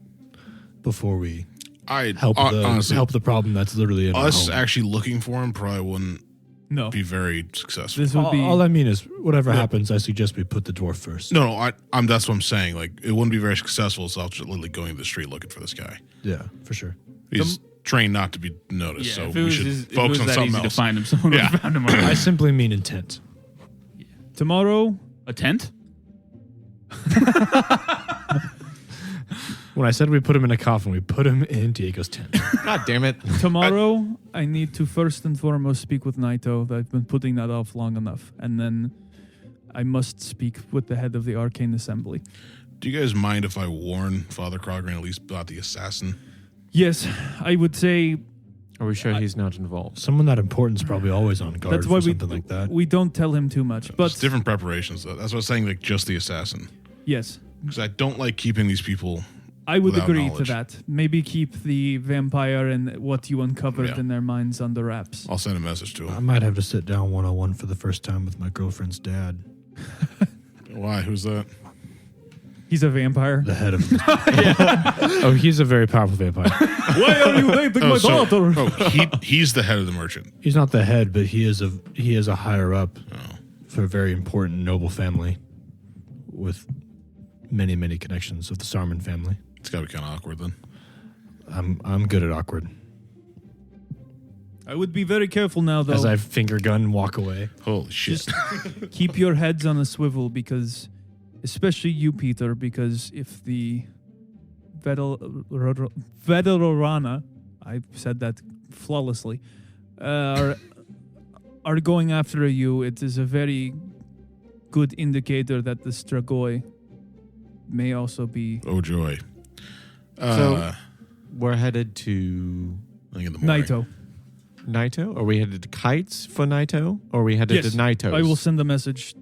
before we I honestly help the problem that's literally in our us home. actually looking for him probably wouldn't no, be very successful. this would be All I mean is, whatever happens, I suggest we put the dwarf first. No, I'm that's what I'm saying. Like, it wouldn't be very successful. So I'll just literally going to the street looking for this guy. Yeah, for sure. He's trained not to be noticed, so if it we was, should if it focus was on that something easy else. to find him, someone would Yeah. have found him already. I simply mean intent. tomorrow. A tent? When I said we put him in a coffin, we put him in Diego's tent. God damn it. Tomorrow, I need to first and foremost speak with Naito. I've been putting that off long enough. And then I must speak with the head of the Arcane Assembly. Do you guys mind if I warn Father Krogran at least about the assassin? Yes, I would say Are we sure he's not involved? Someone that important is probably always on guard that's why for something like that. we don't tell him too much. But It's different preparations, though. That's what I was saying, like, just the assassin. yes, Because I don't like keeping these people... I would without agree knowledge. to that. Maybe keep the vampire and what you uncovered Yeah. in their minds under wraps. I'll send a message to I him. might have to sit down one-on-one for the first time with my girlfriend's dad, Why? Who's that? He's a vampire. the head of. Oh, he's a very powerful vampire. Why are you dating my daughter? He's the head of the merchant. He's not the head, but he is a higher up Oh. for a very important noble family with many, many connections of the Sarman family. It's got to be kind of awkward then. I'm good at awkward. I would be very careful now, though. As I finger gun and walk away. Holy shit. Just keep your heads on a swivel, because, especially you, Peter, because if the Vedorana, I said that flawlessly, are going after you, it is a very good indicator that the Stragoi may also be Oh, joy. So- We're headed to I think in the morning. Naito. Naito? Are we headed to Kites for Naito? Or are we headed Yes, to Naito? I will send a message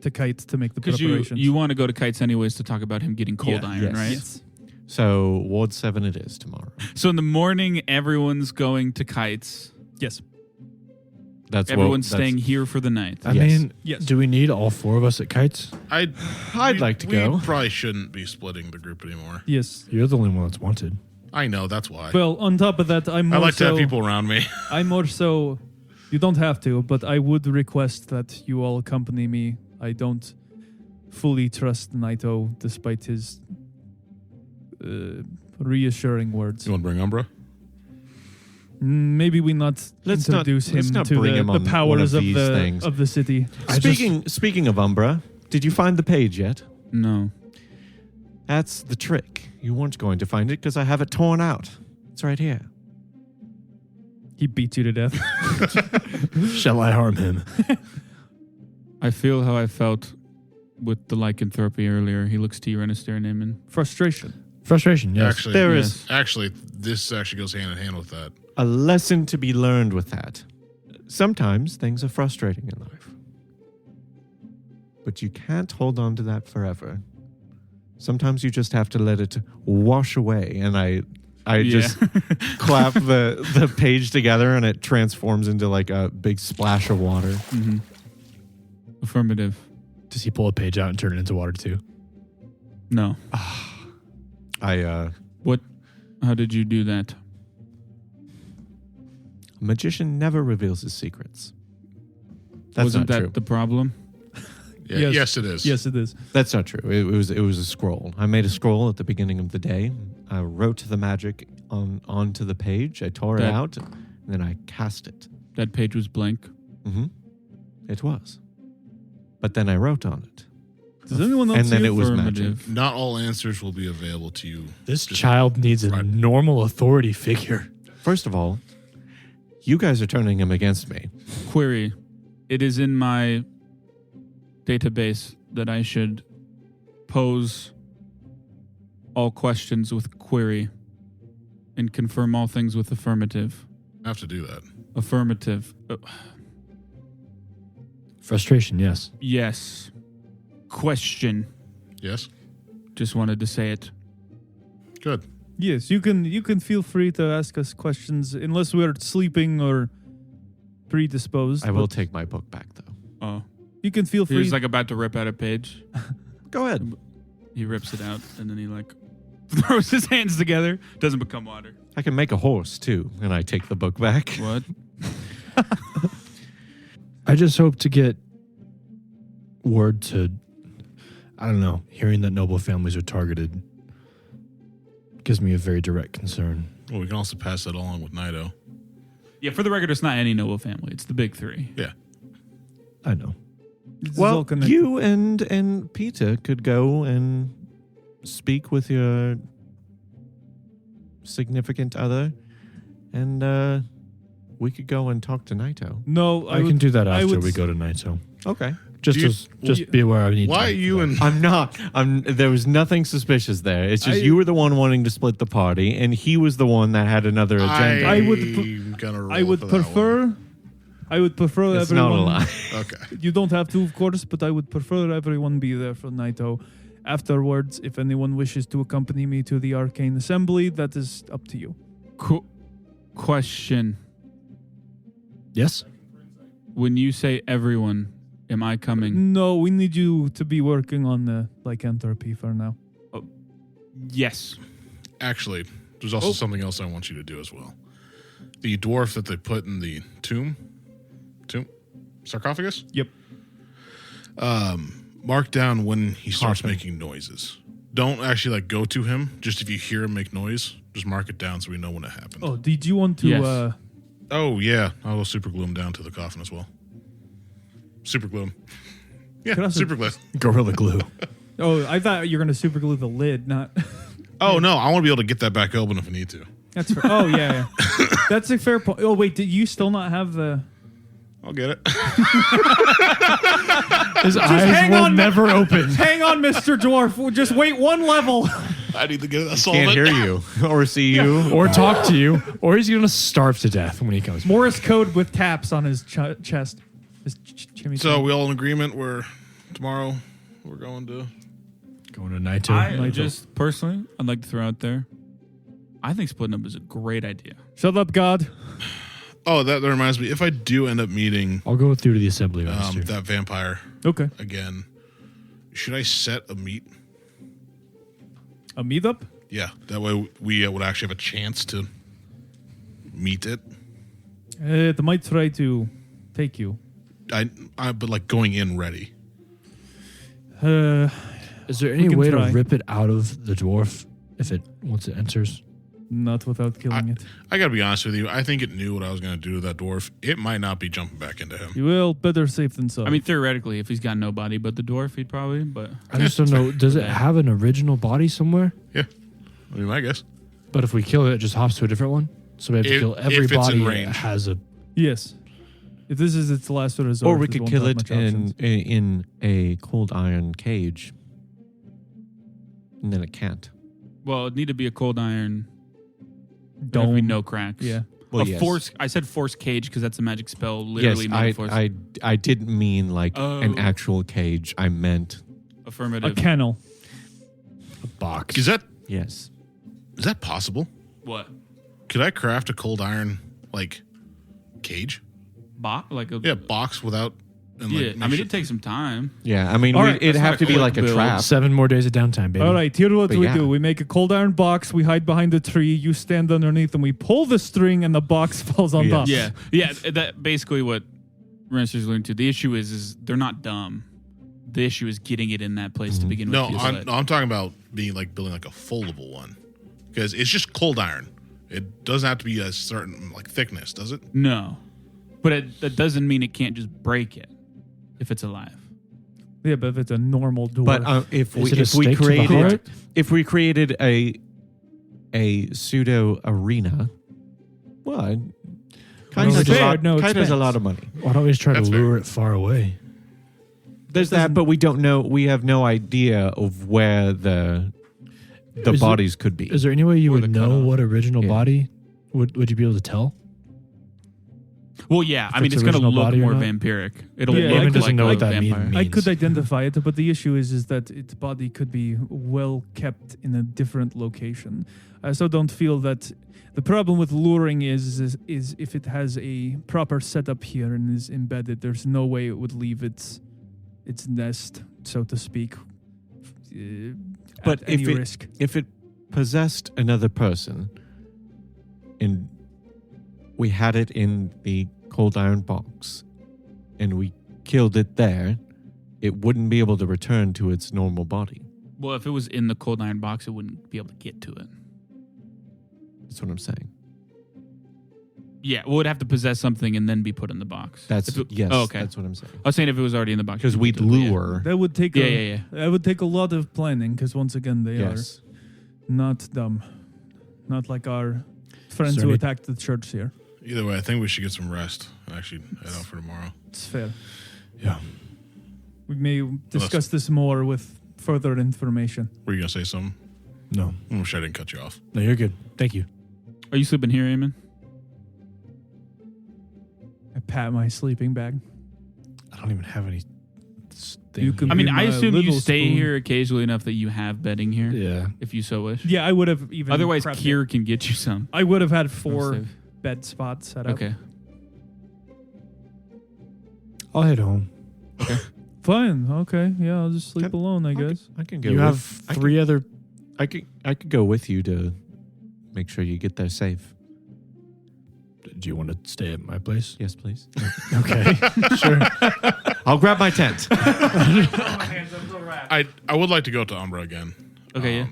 to Kite to make the Because preparations. you want to go to Kites anyways to talk about him getting cold Yeah. iron, Yes. right? Yes. So, Ward 7 it is tomorrow. So in the morning, everyone's going to Kites. Yes. Everyone's staying here for the night. I Yes. mean, Yes. do we need all four of us at Kites? I'd like to we go. probably shouldn't be splitting the group anymore. Yes. You're the only one that's wanted. I know, that's why. Well, on top of that, I'm I more like to have so- people around me. I'm more so. You don't have to, but I would request that you all accompany me. I don't fully trust Naito, despite his reassuring words. You want to bring Umbra? Maybe we not Let's not- introduce let's him not to bring the, him the on one powers of of these things. the city. Speaking of Umbra, did you find the page yet? No. That's the trick. You weren't going to find it because I have it torn out. It's right here. He beat you to death. Shall I harm him? I feel how I felt with the lycanthropy earlier. He looks to you, Renastieres, Naaman. Frustration. Frustration, yes. Actually, There yes. is Actually, this actually goes hand in hand with that. a lesson to be learned with that. Sometimes things are frustrating in life. But you can't hold on to that forever. Sometimes you just have to let it wash away. And I just clap the page together and it transforms into like a big splash of water. Mm-hmm. Affirmative. Does he pull a page out and turn it into water too? No. What? How did you do that? A magician never reveals his secrets. That's Wasn't not that true. the problem? Yeah, yes, it is. Yes, it is. That's not true. It was a scroll. I made a scroll at the beginning of the day. I wrote the magic onto the page. I tore it That- out, and then I cast it. That page was blank. Mm-hmm. It was. But then I wrote on it. Does anyone else And then see it was Affirmative. magic. Not all answers will be available to you. This Just- child needs a Right. normal authority figure. First of all, you guys are turning him against me. Query. It is in my database that I should pose all questions with query and confirm all things with affirmative. I have to do that. Affirmative. Frustration, yes. Yes. Question. Yes? Just wanted to say it. Good. Yes, you can feel free to ask us questions unless we're sleeping or predisposed. I will but take my book back, though. Oh. You can feel free. He's like about to rip out a page. Go ahead. He rips it out and then he like throws his hands together. Doesn't become water. I can make a horse too, and I take the book back. What? I just hope to get word to, I don't know, hearing that noble families are targeted gives me a very direct concern. Well, we can also pass that along with Naito. Yeah, for the record, it's not any noble family. It's the big three. Yeah. I know. This is all Well, connected. you and Peter could go and speak with your significant other, and we could go and talk to Naito. No, I can do that I after would we s- go to Naito. Okay. Just be aware I need Why are time for you that. and I'm not. There was nothing suspicious there. It's just I- you were the one wanting to split the party, and he was the one that had another agenda. I would gonna I would roll for that prefer. one. I would prefer It's everyone. not a lie. Okay. You don't have to, of course, but I would prefer everyone be there for Naito. Afterwards, if anyone wishes to accompany me to the Arcane Assembly, that is up to you. Question. Yes? When you say everyone, am I coming? No, we need you to be working on the lycanthropy for now. Yes. Actually, there's also something else I want you to do as well. The dwarf that they put in the tomb, sarcophagus. Yep. Mark down when he starts Coffin. making noises. Don't actually like go to him. Just if you hear him make noise, just mark it down so we know when it happened. Oh, did you want to? Yes. Oh, yeah, I'll super glue him down to the coffin as well. Super glue him. Yeah, Could also- super glue. Gorilla glue. Oh, I thought you were going to super glue the lid, not. Oh no, I want to be able to get that back open if I need to. That's fair. Oh yeah, yeah. That's a fair point. Oh wait, did you still not have the? I'll get it. His hang eyes will on, never open. Hang on, Mr. Dwarf. We'll just wait one level. I need to get that Can't hear you or see you. Or talk to you, or he's going to starve to death when he comes back. Morse code with taps on his chest. His chimney. So we all in agreement? Tomorrow we're going to. Going to Naito. I just personally, I'd like to throw out there. I think splitting up is a great idea. Shut up, God. Oh, that reminds me. If I do end up meeting I'll go through to the assembly master. that vampire Okay. again, should I set a meet? A meetup? Yeah, that way we would actually have a chance to meet it. It might try to take you. But like going in ready. Is there any can way try. to rip it out of the dwarf if it once it enters? Not without killing it. I gotta be honest with you. I think it knew what I was gonna do to that dwarf. It might not be jumping back into him. You will. Better safe than sorry. I mean, theoretically, if he's got no body but the dwarf, he'd probably, but I just don't know. Does it have an original body somewhere? Yeah, I mean, I guess. But if we kill it, it just hops to a different one. So we have to If- kill if every it's in body that range. has a. yes. If this is its last resort, Or we it could won't kill have it much options. in a cold iron cage. And then it can't. well, it'd need to be a cold iron. There'd be Dome. no cracks. Yeah. Well, a yes. force. I said force cage because that's a magic spell. Yes, Literally, made force. I didn't mean like an Oh. actual cage. I meant A Affirmative. kennel. A box. Is that yes. possible? What? Could I craft a cold iron like cage? Box? Like a Yeah, box without. And yeah. like, I mean, it'd take some time. Yeah, I mean, All right, it'd that's have not to a be quick like a build. trap. 7 more days of downtime, baby. All right, here's what But we yeah. do. We make a cold iron box, we hide behind a tree, you stand underneath, and we pull the string, and the box falls on Yes. top. Yeah. Yeah. That basically what Renastieres alluding to. The issue is they're not dumb. The issue is getting it in that place to begin No, with. I'm talking about being like building like a foldable one because it's just cold iron. It doesn't have to be a certain like thickness, does it? No, but that doesn't mean it can't just break it if it's alive. Yeah, but if it's a normal door. But if Is we it a if we stake to the created heart? if we created a pseudo arena, well, kind Well, of it's a fair, lot. no Kind of expense. a lot of money. Why don't we just try That's to fair. lure it far away? There's that, but we don't know. We have no idea of where the Is bodies could be. Is there any way you Or would the know cutoff. what original Yeah. body? Would you be able to tell? Well, yeah. I If mean, it's it's going to original look body or more not? vampiric. It'll Yeah, look Eamon like doesn't know a what that vampire. means. I could identify it, but the issue is that its body could be well kept in a different location. I also don't feel that the problem with luring is if it has a proper setup here and is embedded, there's no way it would leave its nest, so to speak. But at any if it- risk. If it possessed another person and we had it in the cold iron box and we killed it there, it wouldn't be able to return to its normal body. Well, if it was in the cold iron box, it wouldn't be able to get to it. That's what I'm saying. Yeah, well, it'd have to possess something and then be put in the box. That's If it- yes. Oh, okay. That's what I'm saying. I was saying if it was already in the box. Because you we'd could do it, yeah. lure. That would take Yeah. that would take a lot of planning because once again they Yes. are not dumb. Not like our friends who Sorry. attacked the church here. Either way, I think we should get some rest and actually head out for tomorrow. It's fair. Yeah. We may discuss this more with further information. Were you gonna say something? No. I wish I didn't cut you off. No, you're good. Thank you. Are you sleeping here, Eamon? I pat my sleeping bag. I don't even have any You can- I mean, Be I my assume you little stay spoon. here occasionally enough that you have bedding here, Yeah. if you so wish. Yeah, I would have even. Otherwise, prepped Kier it. can get you some. I would have had I'll 4 save. bed spots set up. Okay. I'll head home. Fine. Okay. Yeah, I'll just sleep Can- alone, I guess. I can go. You with- have I three other. I could go with you to make sure you get there safe. Do you want to stay at my place? Yes, please. Okay. Sure. I'll grab my tent. I would like to go to Umbra again. Okay, yeah.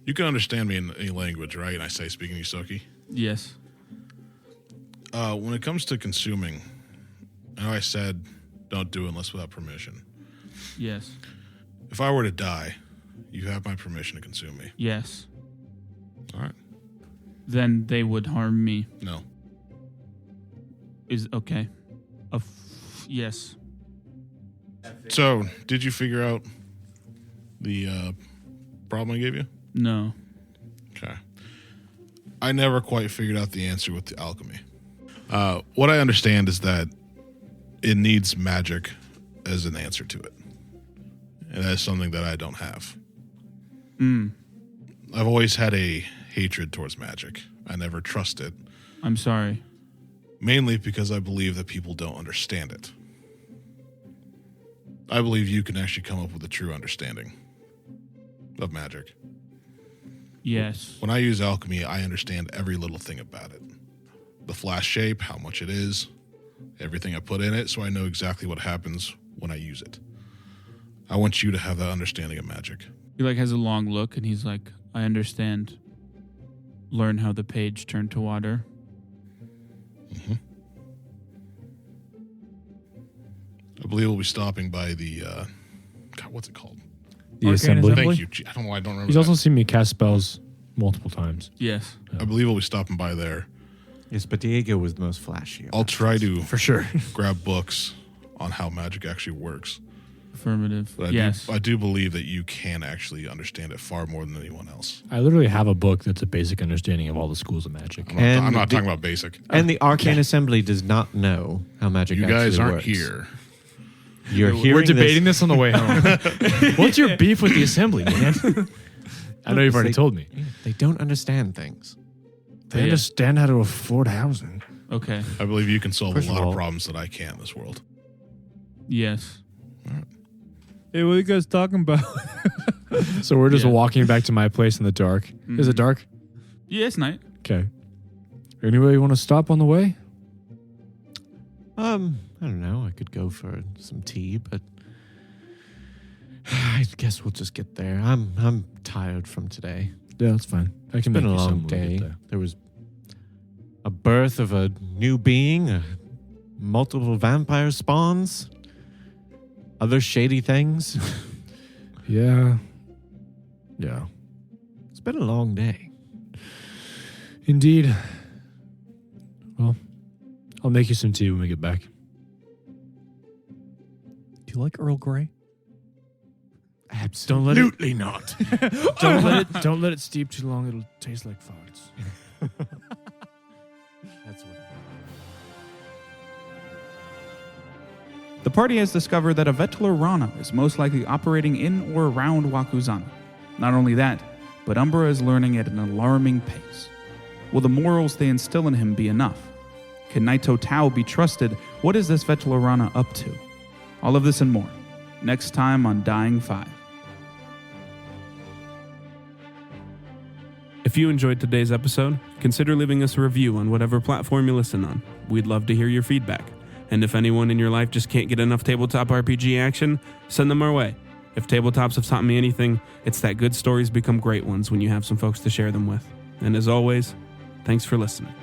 You can understand me in any language, right? And I say speaking Yusoki. Yes. When it comes to consuming, I know I said don't do it unless without permission. Yes. If I were to die, you have my permission to consume me. Yes. All right. Then they would harm me. No. Is okay. Yes. So, did you figure out the problem I gave you? No. Okay. I never quite figured out the answer with the alchemy. What I understand is that it needs magic as an answer to it. And that is something that I don't have. I've always had a hatred towards magic. I never trust it, I'm sorry. mainly because I believe that people don't understand it. I believe you can actually come up with a true understanding of magic. Yes. When I use alchemy, I understand every little thing about it. The flash shape, how much it is, everything I put in it, so I know exactly what happens when I use it. I want you to have that understanding of magic. He like has a long look and he's like, I understand. Learn how the page turned to water. I believe we'll be stopping by the, God, what's it called? The Arcane assembly. Assembly? Thank you. Gee, I don't know why I don't remember He's that. also seen me cast spells multiple times. Yes. I believe we'll be stopping by there. Yes, but Diego was the most flashy. I'll try to For sure. grab books on how magic actually works. Affirmative. But Yes. I do believe that you can actually understand it far more than anyone else. I literally have a book that's a basic understanding of all the schools of magic. I'm And not the- talking about basic. And the Arcane Assembly does not know how magic You actually guys aren't works. here. You're hearing We're debating this. this on the way home. What's your beef with the assembly, man? I know you've already told me. They don't understand things. They Yeah. understand how to afford housing. Okay. I believe you can solve First a of lot all- of problems that I can't in this world. Yes. Hey, what are you guys talking about? So we're just Yeah. walking back to my place in the dark. Is it dark? Yeah, it's night. Okay. Anybody want to stop on the way? I don't know. I could go for some tea, but I guess we'll just get there. I'm tired from today. Yeah, that's fine. I can It's been make a you long some when we day. get there. There was a birth of a new being, multiple vampire spawns, other shady things. Yeah. Yeah. It's been a long day. Indeed. Well, I'll make you some tea when we get back. Do you like Earl Grey? Absolutely not. Don't let it steep too long. It'll taste like farts. That's what. The party has discovered that a Vetelarana is most likely operating in or around Wakuzana. Not only that, but Umbra is learning at an alarming pace. Will the morals they instill in him be enough? Can Naito Tao be trusted? What is this Vetelarana up to? All of this and more, next time on Dying 5. If you enjoyed today's episode, consider leaving us a review on whatever platform you listen on. We'd love to hear your feedback. And if anyone in your life just can't get enough tabletop RPG action, send them our way. If tabletops have taught me anything, it's that good stories become great ones when you have some folks to share them with. And as always, thanks for listening.